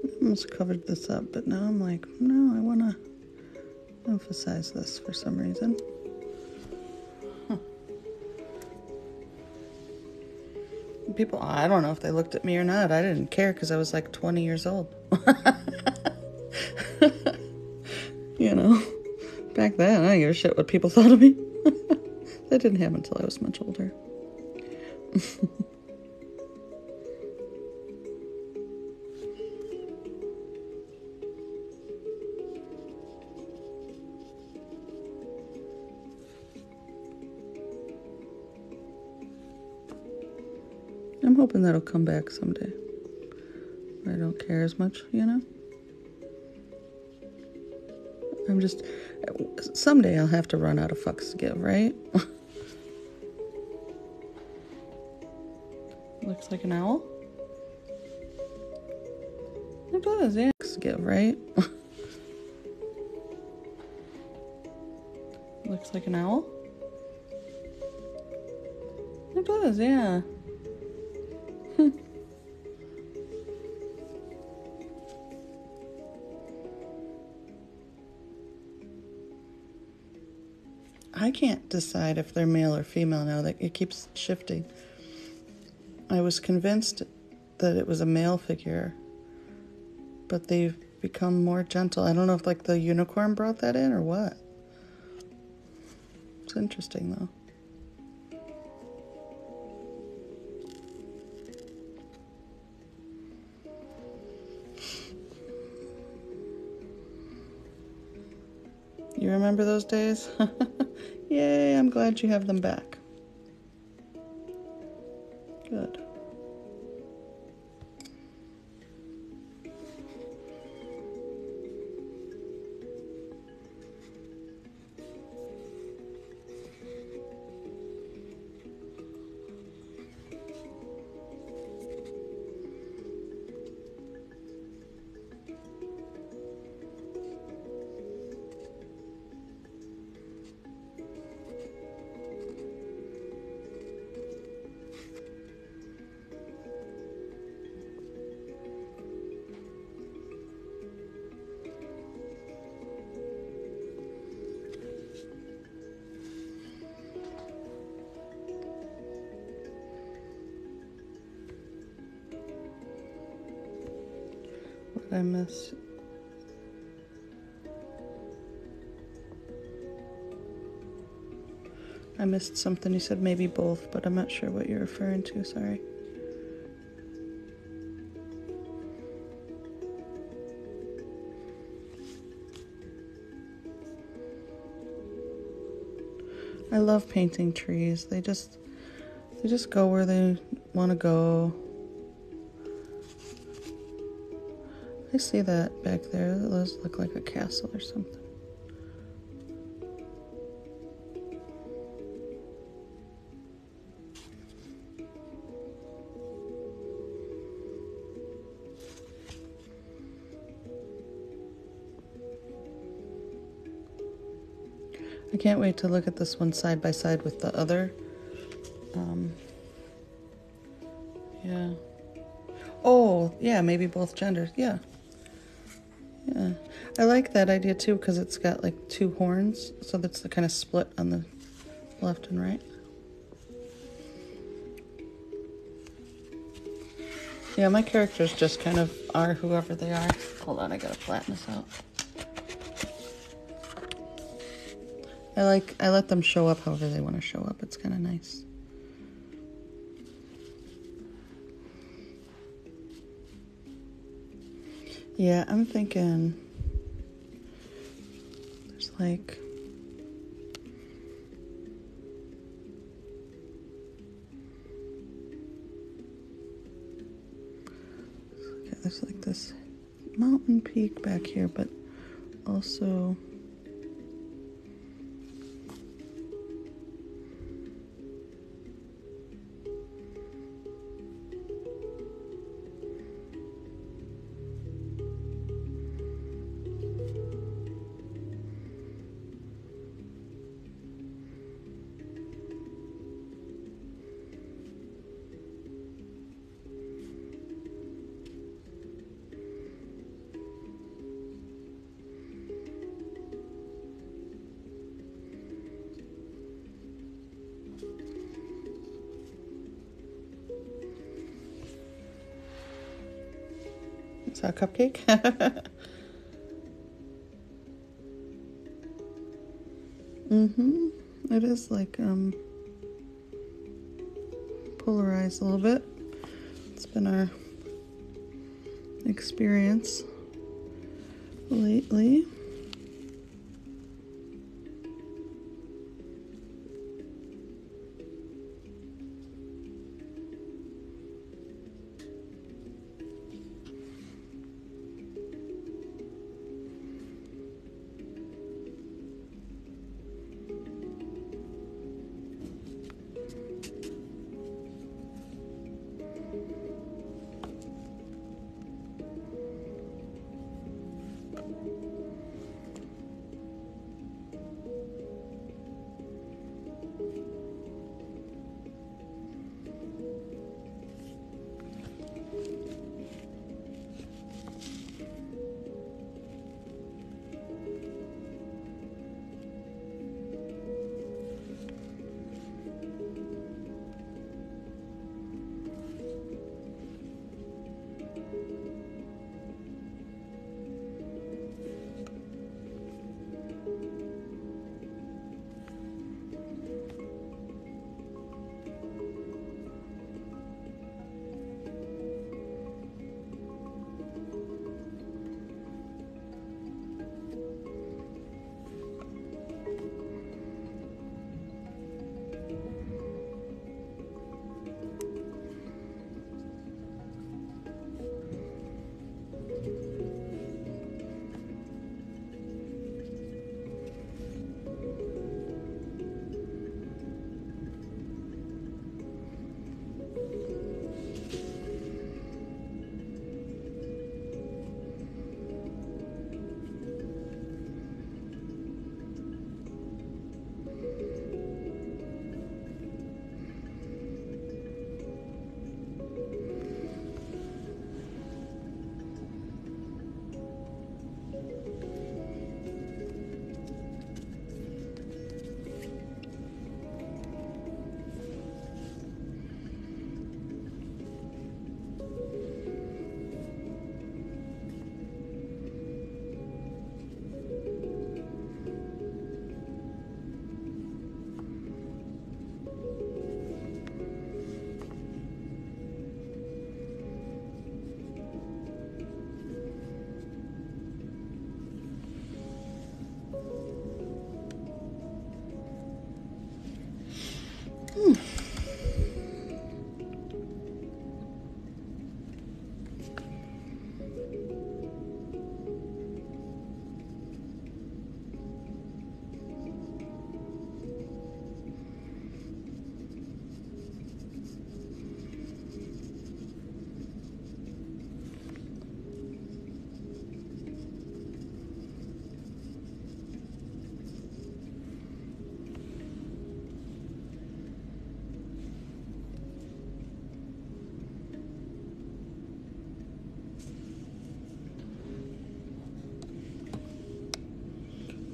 I almost covered this up, but now I'm like, no, I want to emphasize this for some reason. People, I don't know if they looked at me or not. I didn't care because I was like 20 years old. You know, back then, I didn't give a shit what people thought of me. That didn't happen until I was much older. I'm hoping that'll come back someday. I don't care as much, you know? Someday I'll have to run out of fucks to give, right? Looks like an owl. It does, yeah. Fucks to give, right? Looks like an owl. It does, yeah. I can't decide if they're male or female now. That it keeps shifting. I was convinced that it was a male figure, but they've become more gentle. I don't know if like the unicorn brought that in or what. It's interesting though. You remember those days? Yay, I'm glad you have them back. Good. I miss. I missed something. You said maybe both, but I'm not sure what you're referring to. Sorry. I love painting trees. They just go where they want to go. I see that back there. That does look like a castle or something. I can't wait to look at this one side by side with the other. Yeah. Oh, yeah, maybe both genders. Yeah. Yeah. I like that idea too because it's got like two horns, so that's the kind of split on the left and right. Yeah, my characters just kind of are whoever they are. Hold on, I gotta flatten this out. I let them show up however they want to show up. It's kind of nice. Yeah, I'm thinking there's like there's like this mountain peak back here, but also is that a cupcake? Mm-hmm. It is like polarized a little bit. It's been our experience lately.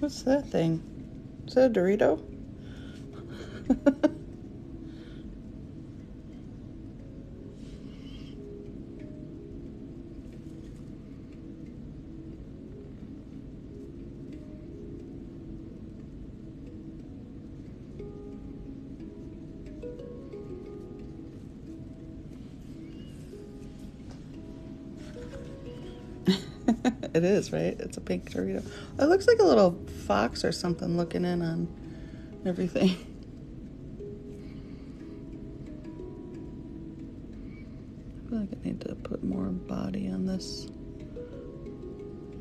What's that thing? Is that a Dorito? It is, right? It's a pink Dorito. It looks like a little fox or something looking in on everything. I feel like I need to put more body on this.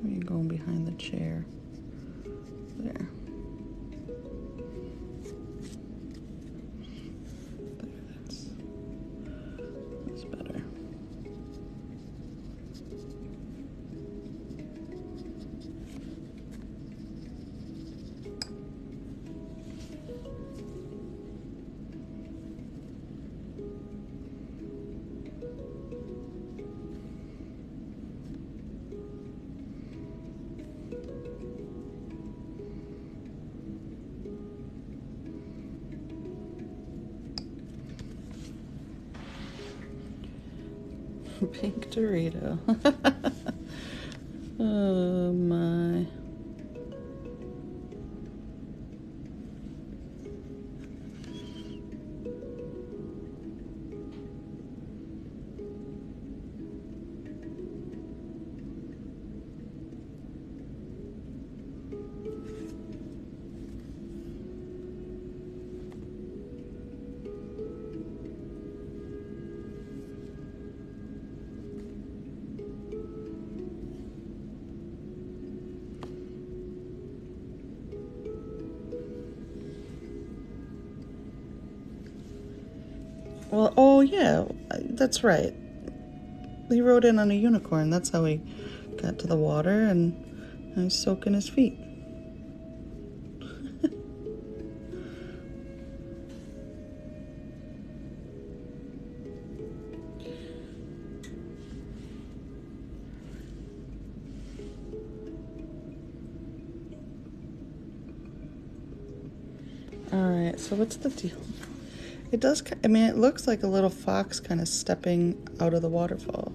Maybe going behind the chair. There. There, that's better. Pink Dorito. Oh my. Well, oh yeah, that's right. He rode in on a unicorn. That's how he got to the water, and he's soaking his feet. Alright, so what's the deal? It does, I mean, it looks like a little fox kind of stepping out of the waterfall.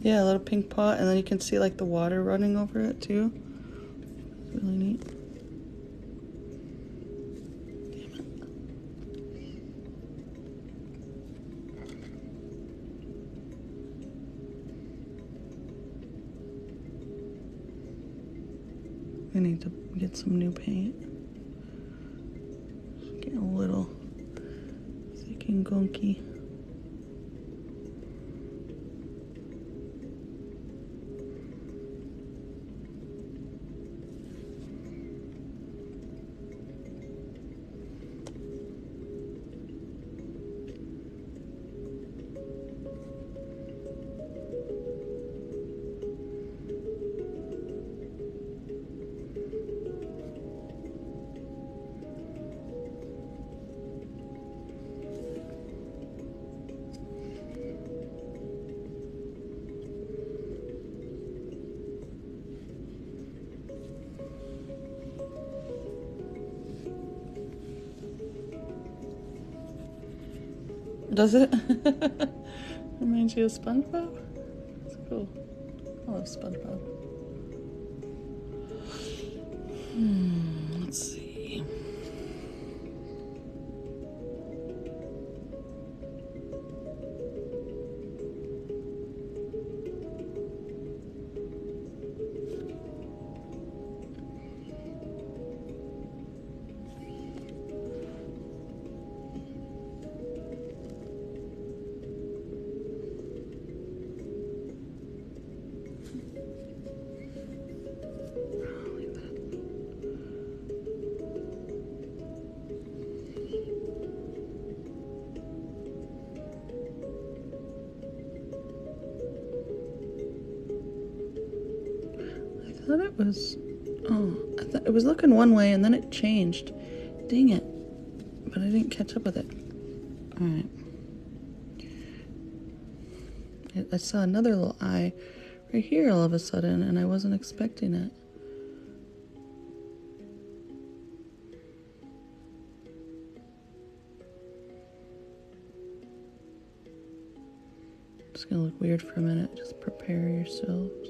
Yeah, a little pink pot, and then you can see like the water running over it too. It's really neat. I need to get some new paint. It's getting a little thick and gunky. Does it? Reminds you of SpongeBob? It's cool. I love SpongeBob. Let's see. thought it was, I thought it was looking one way and then it changed. Dang it. But I didn't catch up with it. Alright. I saw another little eye right here all of a sudden, and I wasn't expecting it. It's gonna look weird for a minute. Just prepare yourselves.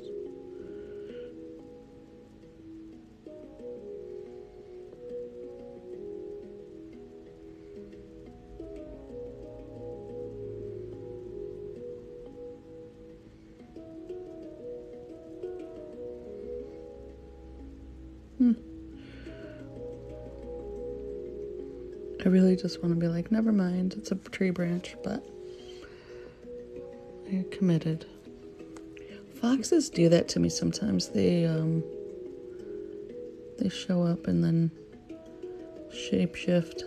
I really just want to be like, never mind, it's a tree branch, but I'm committed. Foxes do that to me sometimes. They show up and then shapeshift.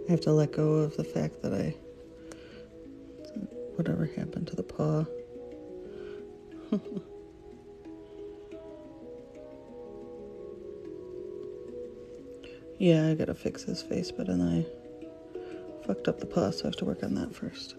I have to let go of the fact that whatever happened to the paw. Yeah, I gotta fix his face, but then I fucked up the paw, so I have to work on that first.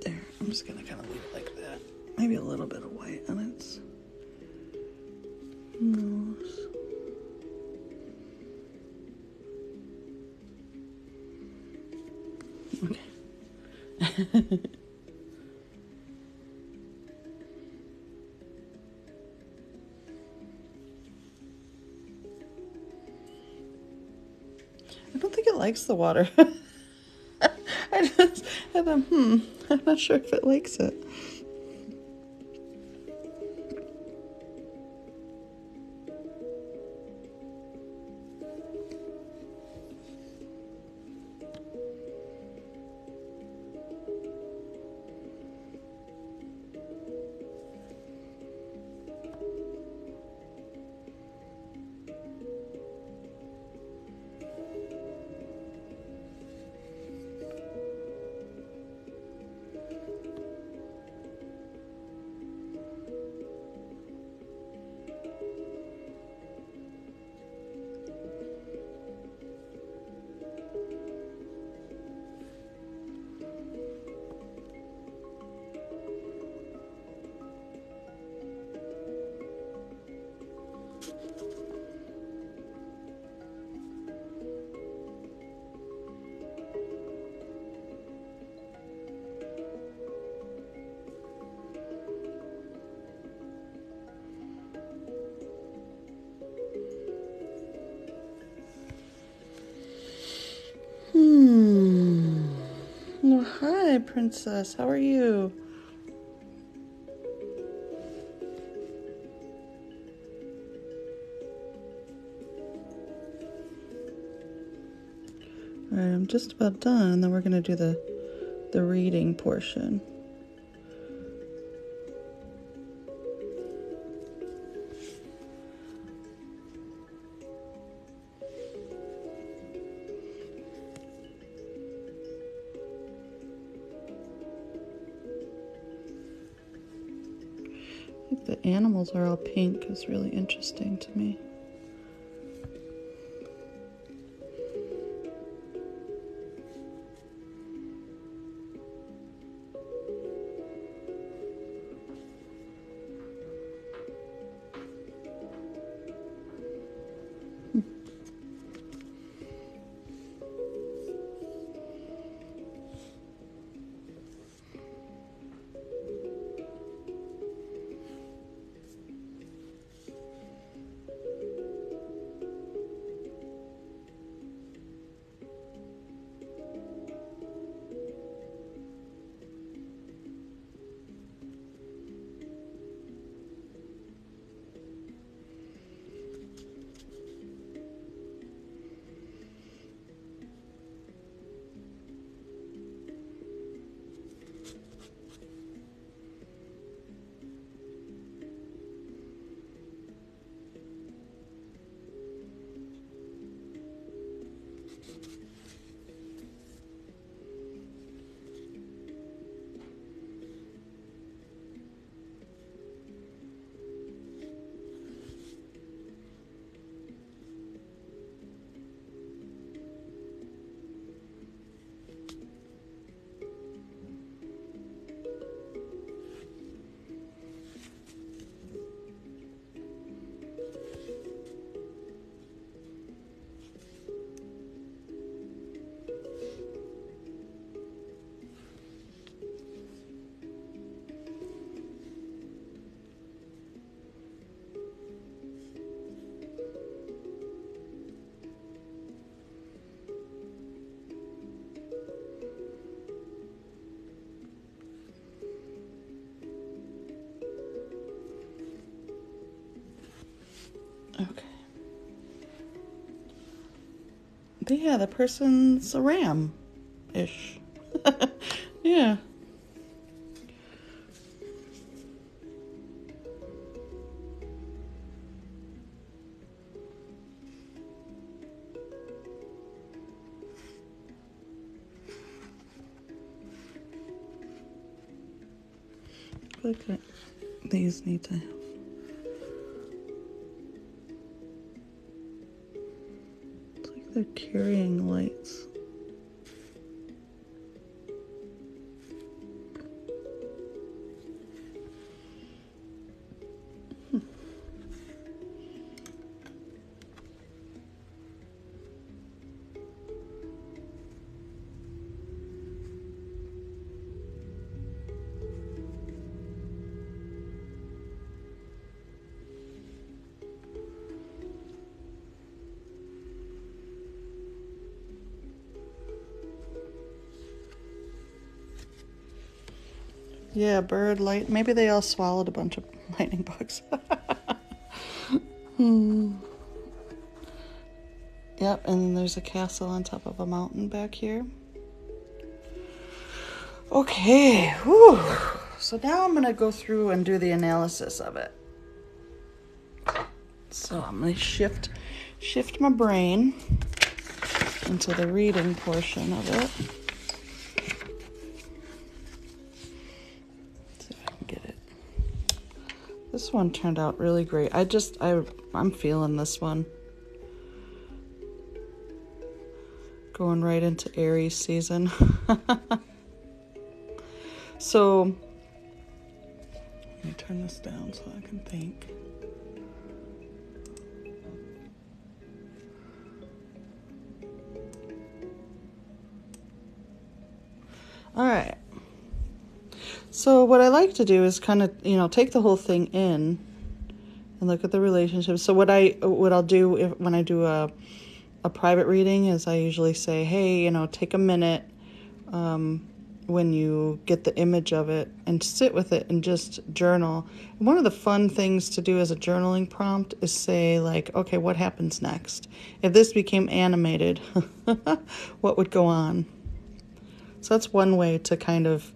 There, I'm just gonna kind of leave it like that. Maybe a little bit of white on its nose. Okay. I don't think it likes the water. I'm not sure if it likes it. princess. How are you? All right, I'm just about done, and then we're going to do the reading portion. I think the animals are all pink is really interesting to me. Okay. But yeah, the person's a ram-ish. Yeah. Look at these need to have. It's like they're carrying lights. Yeah, bird light. Maybe they all swallowed a bunch of lightning bugs. Yep, and there's a castle on top of a mountain back here. Okay, whew. So now I'm going to go through and do the analysis of it. So I'm going to shift my brain into the reading portion of it. This one turned out really great. I'm feeling this one. Going right into Aries season. So, let me turn this down so I can think. All right. So what I like to do is kind of, take the whole thing in and look at the relationship. So what I'll do when I do a private reading is I usually say, hey, take a minute, when you get the image of it and sit with it and just journal. And one of the fun things to do as a journaling prompt is say, like, okay, what happens next? If this became animated, what would go on? So that's one way to kind of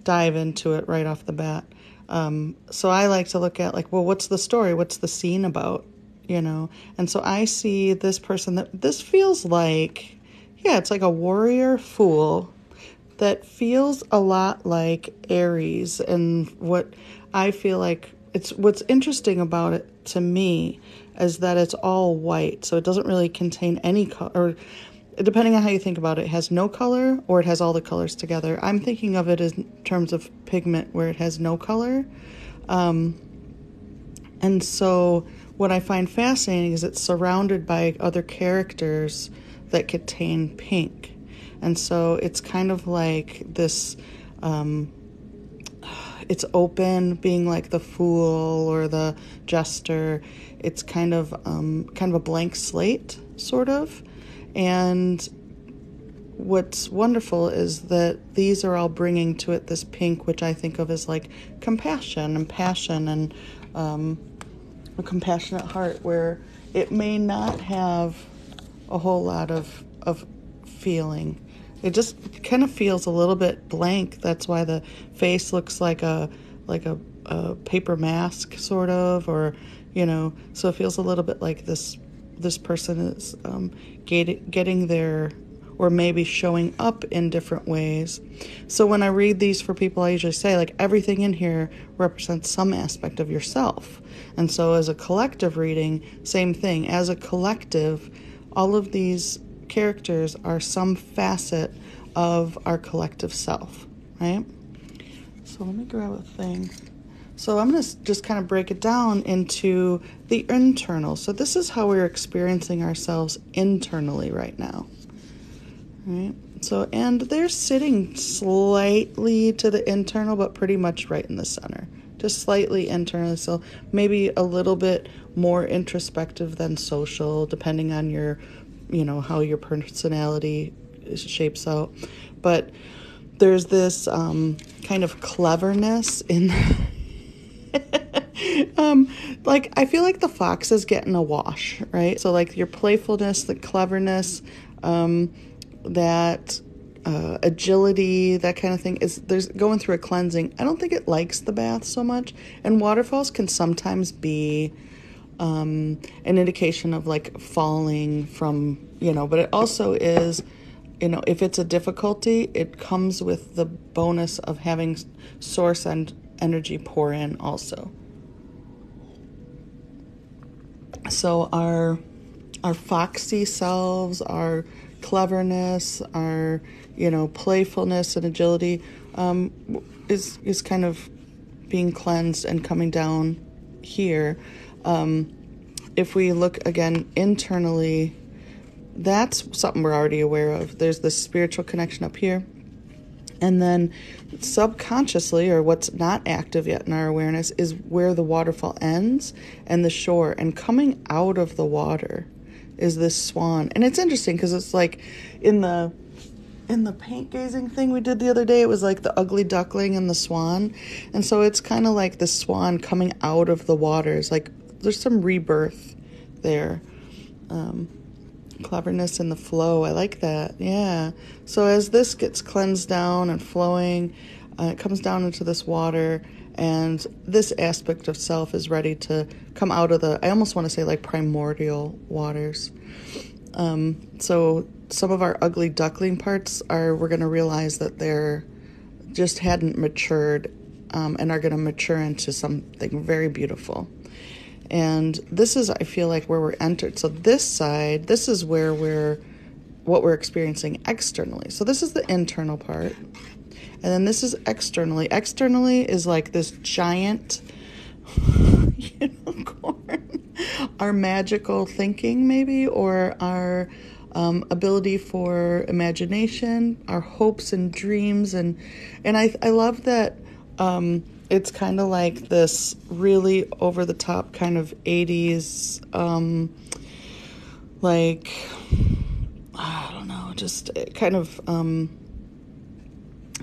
dive into it right off the bat. So I like to look at, like, well, what's the story? What's the scene about? And so I see this person that this feels like, yeah, it's like a warrior fool that feels a lot like Aries. And what I feel like, what's interesting about it to me is that it's all white. So it doesn't really contain any color, or depending on how you think about it, it has no color or it has all the colors together. I'm thinking of it as in terms of pigment where it has no color. And so what I find fascinating is it's surrounded by other characters that contain pink. And so it's kind of like this, it's open, being like the fool or the jester. It's kind of a blank slate, sort of. And what's wonderful is that these are all bringing to it this pink, which I think of as like compassion and passion and a compassionate heart, where it may not have a whole lot of feeling. It just kind of feels a little bit blank. That's why the face looks like a paper mask, sort of, or so it feels a little bit like this person is getting there, or maybe showing up in different ways. So when I read these for people, I usually say, like, everything in here represents some aspect of yourself. And so as a collective reading, same thing. As a collective, all of these characters are some facet of our collective self, right? So let me grab a thing. So I'm going to just kind of break it down into the internal. So this is how we're experiencing ourselves internally right now. Right? So, and they're sitting slightly to the internal, but pretty much right in the center. Just slightly internal. So maybe a little bit more introspective than social, depending on your, how your personality shapes out. But there's this kind of cleverness in like, I feel like the fox is getting a wash, right? So like your playfulness, the cleverness, that agility, that kind of thing, there's going through a cleansing. I don't think it likes the bath so much, and waterfalls can sometimes be an indication of like falling from, but it also is, if it's a difficulty, it comes with the bonus of having source and energy pour in also. So our foxy selves, our cleverness, our playfulness and agility is kind of being cleansed and coming down here. If we look again internally, that's something we're already aware of. There's this spiritual connection up here. And then subconsciously, or what's not active yet in our awareness, is where the waterfall ends and the shore. And coming out of the water is this swan. And it's interesting because it's like in the paint-gazing thing we did the other day, it was like the ugly duckling and the swan. And so it's kind of like the swan coming out of the waters. Like there's some rebirth there. Cleverness in the flow. I like that. Yeah. So as this gets cleansed down and flowing, it comes down into this water, and this aspect of self is ready to come out of I almost want to say like primordial waters. So some of our ugly duckling parts we're going to realize that they're just hadn't matured, and are going to mature into something very beautiful. And this is, I feel like, where we're entered. So this side, this is where what we're experiencing externally. So this is the internal part. And then this is externally. Externally is like this giant unicorn. Our magical thinking, maybe, or our ability for imagination, our hopes and dreams. And I love that it's kind of like this really over-the-top kind of 80s, like, I don't know, just kind of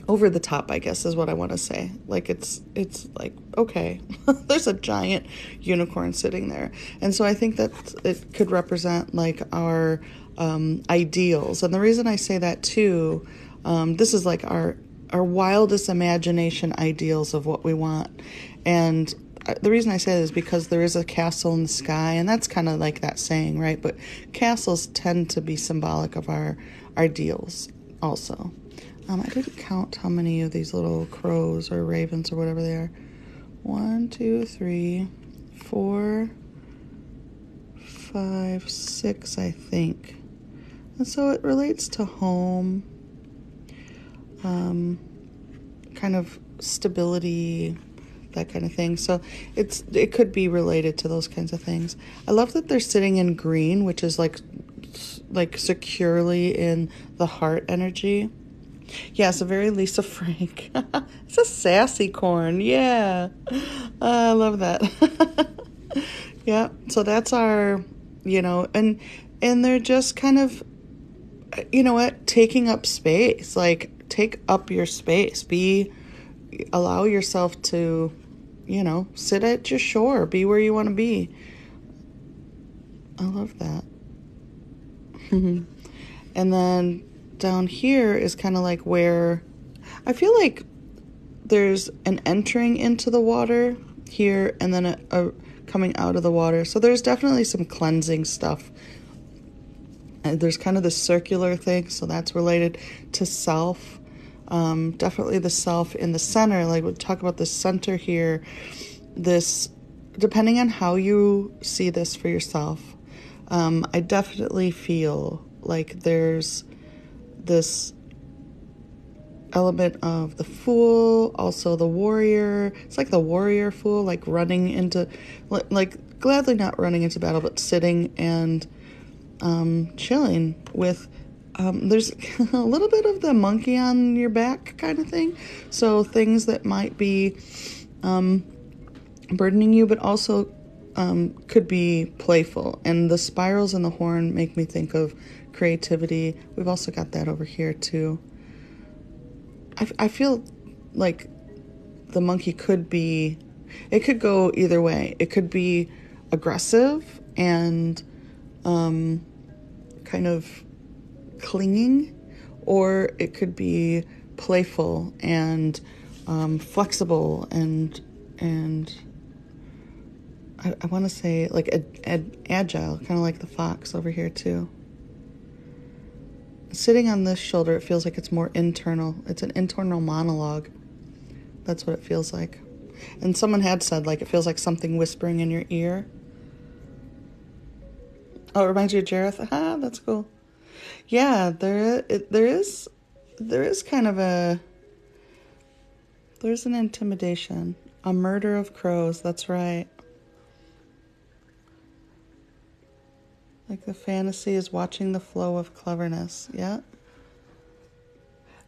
over the top, I guess is what I want to say. Like it's like, okay, there's a giant unicorn sitting there. And so I think that it could represent like our ideals. And the reason I say that too, this is like our wildest imagination ideals of what we want. And the reason I say that is because there is a castle in the sky, and that's kind of like that saying, right? But castles tend to be symbolic of our ideals also. I didn't count how many of these little crows or ravens or whatever they are. 1, 2, 3, 4, 5, 6, I think. And so it relates to home, kind of stability, that kind of thing. So it could be related to those kinds of things. I love that they're sitting in green, which is like securely in the heart energy. Yeah, it's a very Lisa Frank. It's a sassy corn. Yeah. I love that. Yeah. So that's our, and they're just kind of, taking up space. Like, take up your space. Allow yourself to, sit at your shore. Be where you want to be. I love that. And then down here is kind of like where I feel like there's an entering into the water here and then a coming out of the water. So there's definitely some cleansing stuff. And there's kind of the circular thing, so that's related to self. Definitely the self in the center. Like we'll talk about the center here. This, depending on how you see this for yourself, I definitely feel like there's this element of the Fool, also the warrior. It's like the warrior Fool, like running into, like gladly not running into battle, but sitting and chilling with, there's a little bit of the monkey on your back kind of thing. So things that might be burdening you, but also could be playful. And the spirals in the horn make me think of creativity. We've also got that over here too. I feel like the monkey it could go either way. It could be aggressive and kind of clinging, or it could be playful and flexible and I want to say like agile, kind of like the fox over here too. Sitting on this shoulder, it feels like it's more internal. It's an internal monologue. That's what it feels like. And someone had said, like, it feels like something whispering in your ear. Oh, it reminds you of Jareth? Ah, that's cool. Yeah, there is kind of there's an intimidation. A murder of crows, that's right. Like the fantasy is watching the flow of cleverness. Yeah.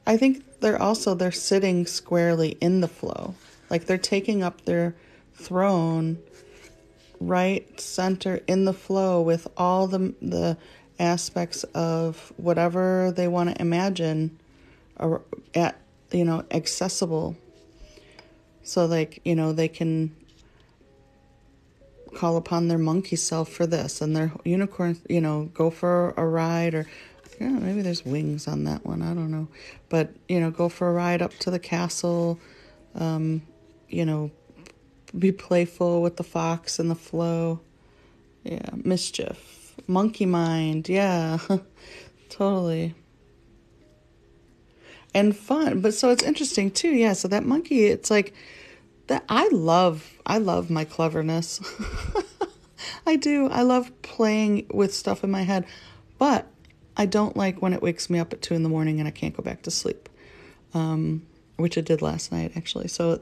I think they're sitting squarely in the flow. Like they're taking up their throne right center in the flow with all the aspects of whatever they want to imagine or accessible. So like, they can call upon their monkey self for this, and their unicorn, go for a ride, or maybe there's wings on that one, I don't know, but go for a ride up to the castle, be playful with the fox and the flow. Yeah, mischief, monkey mind, yeah. Totally. And fun. But so it's interesting too, yeah, so that monkey, it's like that. I love my cleverness. I do. I love playing with stuff in my head, but I don't like when it wakes me up at 2 a.m. and I can't go back to sleep, which it did last night actually. So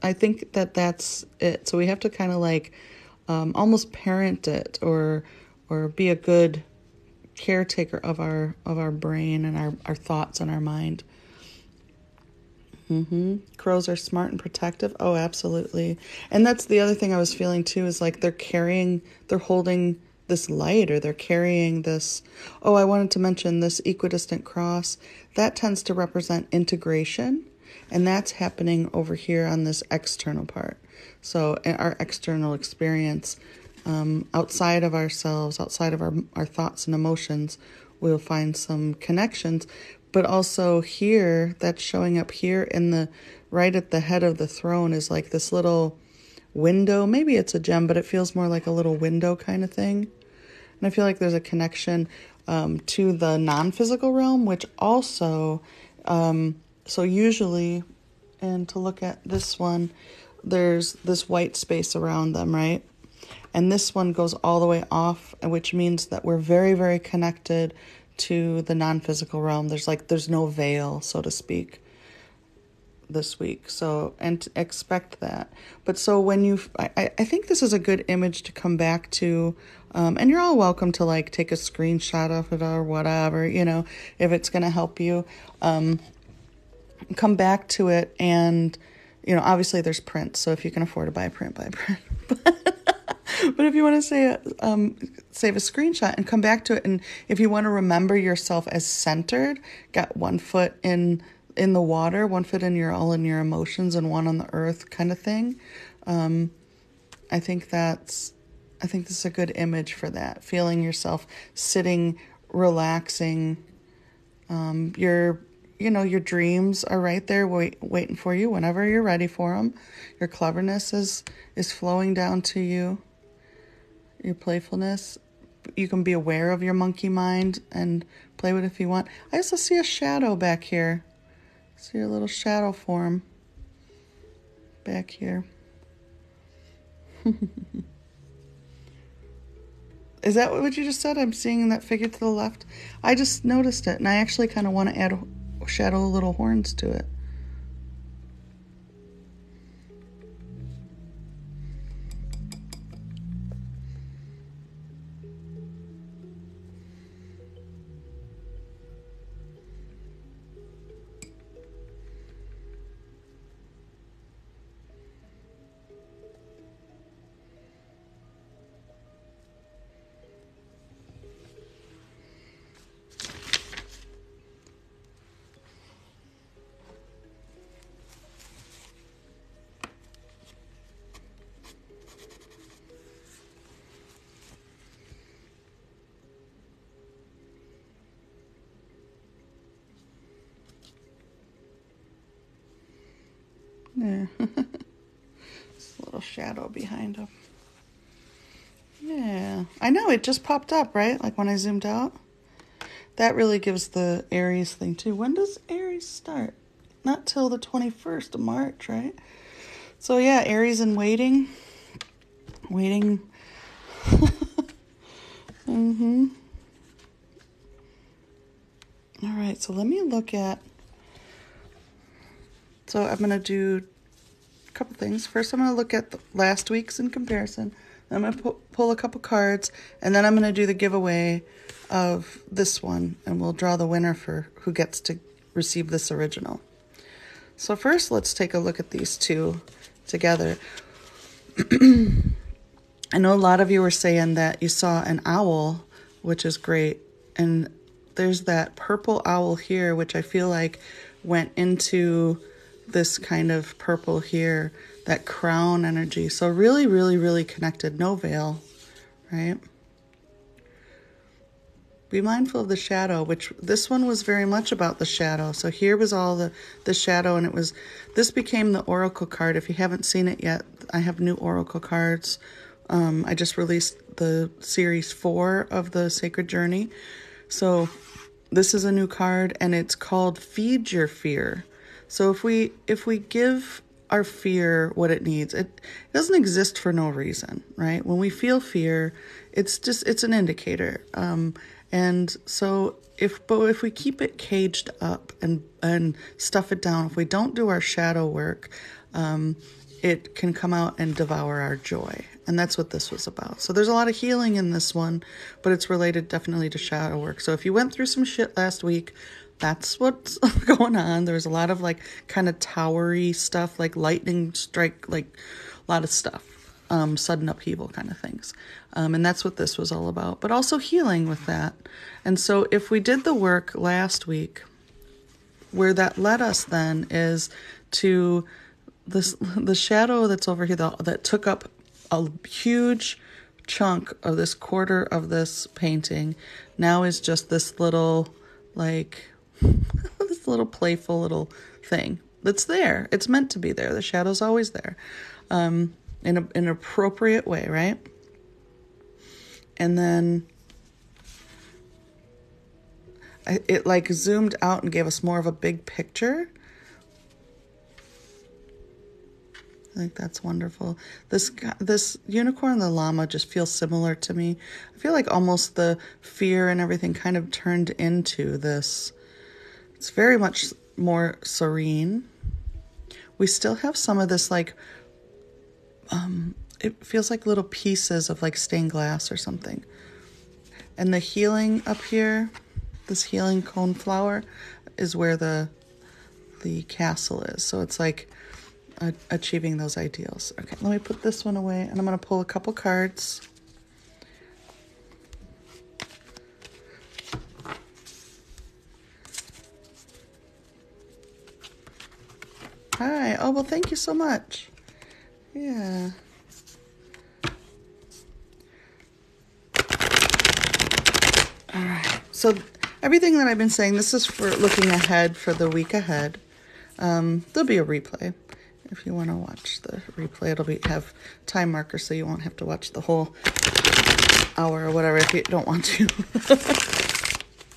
I think that's it. So we have to kind of like almost parent it or be a good caretaker of our brain and our thoughts and our mind. Crows are smart and protective. Oh, absolutely. And that's the other thing I was feeling too, is like they're holding this light, or they're carrying this. Oh, I wanted to mention this equidistant cross. That tends to represent integration, and that's happening over here on this external part. So our external experience, outside of ourselves, outside of our thoughts and emotions, we'll find some connections. But also here, that's showing up here in the, right at the head of the throne is like this little window. Maybe it's a gem, but it feels more like a little window kind of thing. And I feel like there's a connection to the non-physical realm, which also, so usually, and to look at this one, there's this white space around them, right? And this one goes all the way off, which means that we're very, very connected to the non-physical realm. There's no veil, so to speak, this week. So, and expect that. But so when I think this is a good image to come back to, and you're all welcome to like take a screenshot of it or whatever, if it's going to help you, come back to it. And, obviously there's prints. So if you can afford to buy a print, buy a print. But if you want to save a screenshot and come back to it, and if you want to remember yourself as centered, got 1 foot in the water, 1 foot in all in your emotions, and one on the earth kind of thing. I think this is a good image for that. Feeling yourself sitting, relaxing. Your dreams are right there waiting for you whenever you're ready for them. Your cleverness is flowing down to you. Your playfulness. You can be aware of your monkey mind and play with it if you want. I also see a shadow back here. See a little shadow form back here. Is that what you just said? I'm seeing that figure to the left. I just noticed it, and I actually kind of want to add shadow little horns to it. Yeah. This little shadow behind him. Yeah. I know, it just popped up, right? Like when I zoomed out. That really gives the Aries thing too. When does Aries start? Not till the 21st of March, right? So yeah, Aries in waiting. Waiting. Mm-hmm. All right, so let me look at... So I'm going to do a couple things. First, I'm going to look at the last week's in comparison. Then I'm going to pull a couple cards, and then I'm going to do the giveaway of this one, and we'll draw the winner for who gets to receive this original. So first, let's take a look at these two together. I know a lot of you were saying that you saw an owl, which is great, and there's that purple owl here, which I feel like went into this kind of purple here, that crown energy. So really, really, really connected. No veil, right? Be mindful of the shadow, which this one was very much about the shadow. So here was all the shadow, and this became the oracle card. If you haven't seen it yet, I have new oracle cards. I just released the series 4 of the Sacred Journey. So this is a new card, and it's called Feed Your Fear. So if we give our fear what it needs, it doesn't exist for no reason, right? When we feel fear, it's an indicator. And so if we keep it caged up and stuff it down, if we don't do our shadow work, it can come out and devour our joy. And that's what this was about. So there's a lot of healing in this one, but it's related definitely to shadow work. So if you went through some shit last week, that's what's going on. There's a lot of like kind of towery stuff, like lightning strike, like a lot of stuff. sudden upheaval kind of things. And that's what this was all about, but also healing with that. And so if we did the work last week, where that led us then is to the shadow that's over here that took up a huge chunk of this quarter of this painting now is just this little, like, this little playful little thing that's there. It's meant to be there. The shadow's always there, in an appropriate way, right? And then it like zoomed out and gave us more of a big picture. I think that's wonderful. This unicorn and the llama just feels similar to me. I feel like almost the fear and everything kind of turned into this. It's very much more serene. We still have some of this, like, it feels like little pieces of like stained glass or something. And the healing up here, this healing cone flower, is where the castle is. So it's like achieving those ideals. Okay, let me put this one away, and I'm going to pull a couple cards. Hi. Oh, well, thank you so much. Yeah. All right. So everything that I've been saying, this is for looking ahead for the week ahead. There'll be a replay. If you want to watch the replay, it'll have time markers, so you won't have to watch the whole hour or whatever if you don't want to.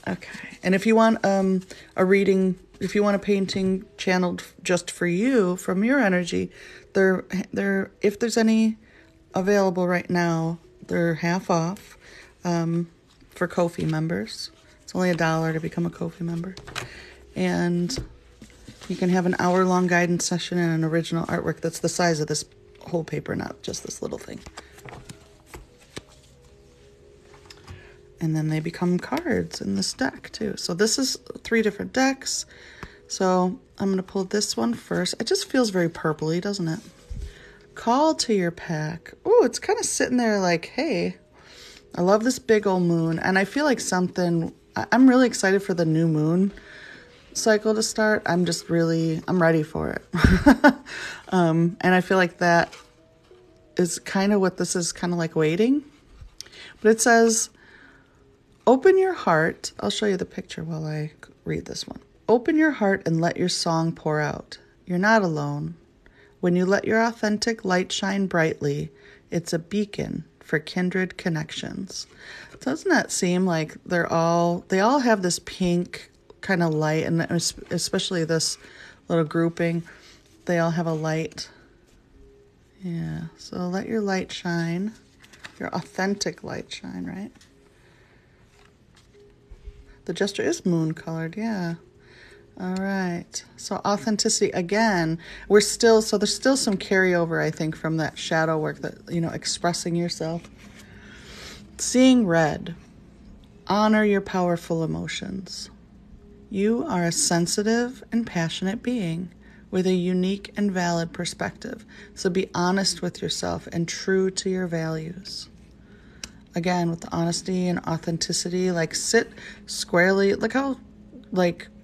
Okay. And if you want a reading, if you want a painting channeled just for you from your energy, they're if there's any available right now, they're half off for Ko-fi members. It's only $1 to become a Ko-fi member. And you can have an hour-long guidance session and an original artwork that's the size of this whole paper, not just this little thing. And then they become cards in this deck, too. So this is 3 different decks. So I'm going to pull this one first. It just feels very purpley, doesn't it? Call to your pack. Oh, it's kind of sitting there like, hey, I love this big old moon. And I feel like I'm really excited for the new moon cycle to start. I'm ready for it. And I feel like that is kind of what this is kind of like waiting. But it says, open your heart. I'll show you the picture while I read this one. Open your heart and let your song pour out. You're not alone. When you let your authentic light shine brightly, it's a beacon for kindred connections. Doesn't that seem like they all have this pink kind of light, and especially this little grouping, they all have a light. Yeah, so let your light shine, your authentic light shine, right? The gesture is moon colored, yeah. All right, so authenticity again. There's still some carryover, I think, from that shadow work, that, expressing yourself. Seeing red, honor your powerful emotions. You are a sensitive and passionate being with a unique and valid perspective. So be honest with yourself and true to your values. Again, with the honesty and authenticity, like sit squarely. Look how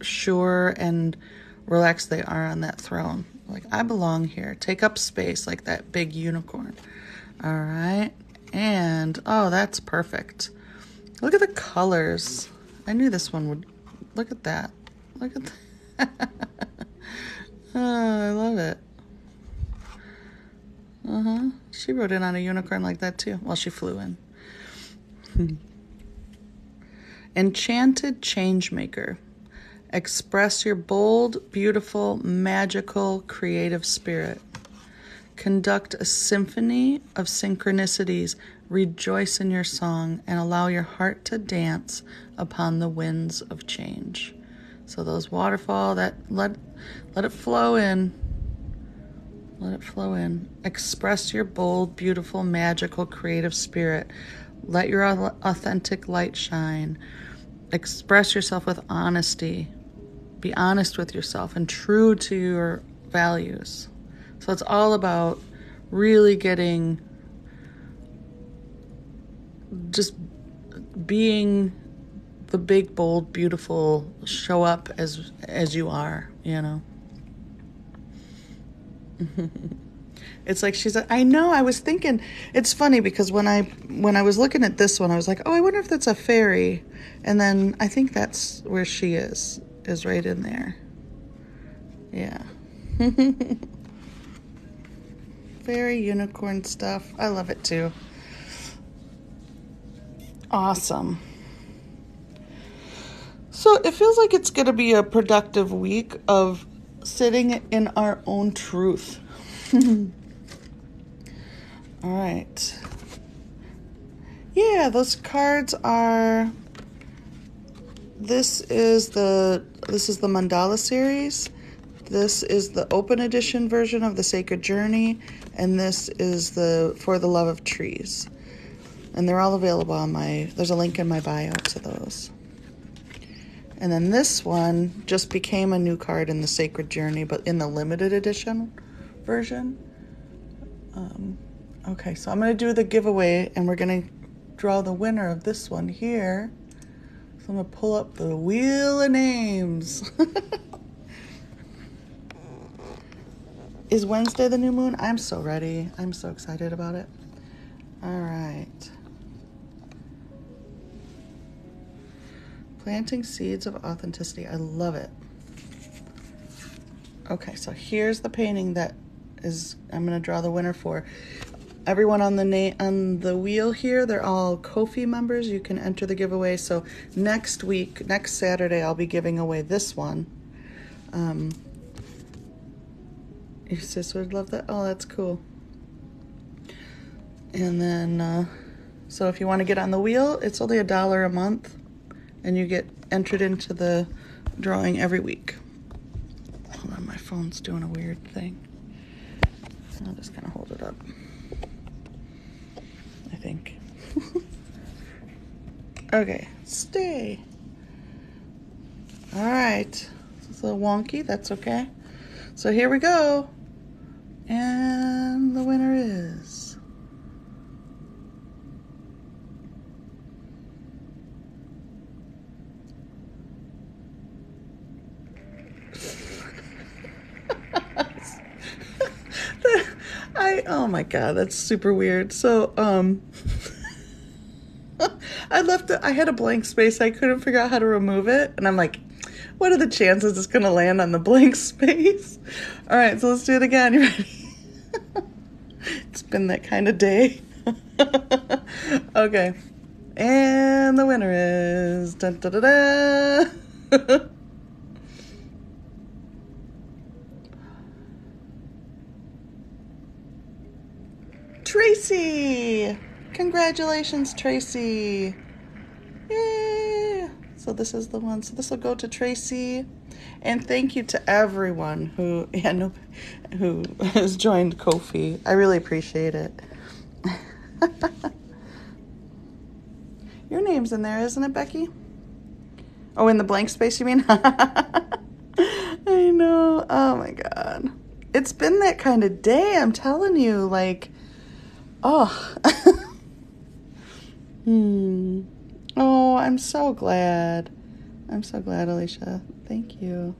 sure and relaxed they are on that throne. Like, I belong here. Take up space like that big unicorn. All right. And, oh, that's perfect. Look at the colors. I knew this one would. Look at that. Look at that. Oh, I love it. She rode in on a unicorn like that too. Well, she flew in. Enchanted Changemaker. Express your bold, beautiful, magical, creative spirit. Conduct a symphony of synchronicities. Rejoice in your song and allow your heart to dance upon the winds of change. So those waterfall, that let it flow in. Let it flow in. Express your bold, beautiful, magical, creative spirit. Let your authentic light shine. Express yourself with honesty. Be honest with yourself and true to your values. So it's all about really getting just being the big, bold, beautiful, show up as you are, you know. It's like she's I know, I was thinking, it's funny because when I was looking at this one, I was like, oh, I wonder if that's a fairy. And then I think that's where she is right in there. Yeah. Fairy unicorn stuff. I love it too. Awesome. So it feels like it's going to be a productive week of sitting in our own truth. All right. Yeah, those cards are, this is the mandala series. This is the open edition version of the Sacred Journey, and this is the For the Love of Trees. And they're all available on there's a link in my bio to those. And then this one just became a new card in the Sacred Journey, but in the limited edition version. Okay, so I'm going to do the giveaway, and we're going to draw the winner of this one here. So I'm going to pull up the Wheel of Names. Is Wednesday the new moon? I'm so ready. I'm so excited about it. All right. Planting seeds of authenticity. I love it. Okay, so here's the painting that I'm going to draw the winner for. Everyone on the wheel here, they're all Ko-fi members. You can enter the giveaway. So next Saturday, I'll be giving away this one. Your sister would love that. Oh, that's cool. And then, so if you want to get on the wheel, it's only $1 a month, and you get entered into the drawing every week. Hold on, my phone's doing a weird thing. I'll just kind of hold it up, I think. Okay, stay. All right, it's a little wonky, that's okay. So here we go. And the winner is oh my god, that's super weird. So I had a blank space. I couldn't figure out how to remove it, and I'm like, what are the chances it's gonna land on the blank space? All right, so let's do it again. You ready? It's been that kind of day. Okay, and the winner is dun, da, da, da. Tracy! Congratulations, Tracy! Yay! So this is the one. So this will go to Tracy. And thank you to everyone who has joined Ko-fi. I really appreciate it. Your name's in there, isn't it, Becky? Oh, in the blank space, you mean? I know. Oh, my God. It's been that kind of day, I'm telling you. Like, oh. Oh, I'm so glad. I'm so glad, Alicia. Thank you.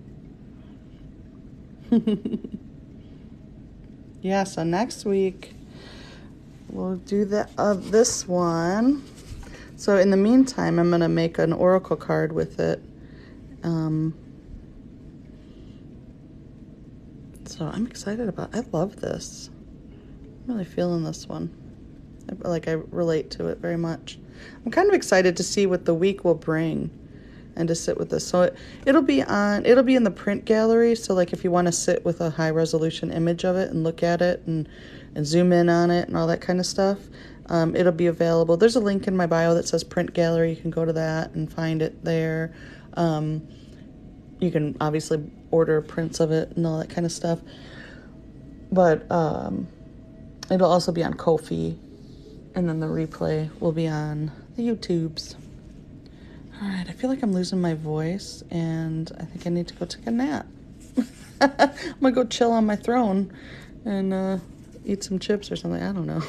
Yeah, so next week we'll do this one. So in the meantime, I'm going to make an oracle card with it. So I'm excited about it. I love this. I'm really feeling this one. I relate to it very much. I'm kind of excited to see what the week will bring and to sit with this. So it'll be in the print gallery. So like if you want to sit with a high resolution image of it and look at it and zoom in on it and all that kind of stuff, it'll be available. There's a link in my bio that says print gallery. You can go to that and find it there. You can obviously order prints of it and all that kind of stuff. But it'll also be on Ko-fi. And then the replay will be on the YouTubes. All right, I feel like I'm losing my voice, and I think I need to go take a nap. I'm going to go chill on my throne and eat some chips or something. I don't know.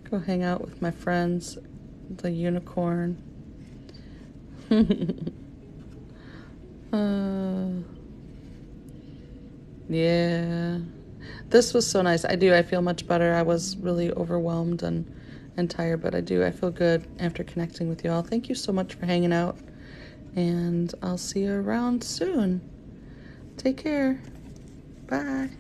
Go hang out with my friends The unicorn. Yeah. This was so nice. I feel much better. I was really overwhelmed and tired, but I feel good after connecting with you all. Thank you so much for hanging out, and I'll see you around soon. Take care. Bye.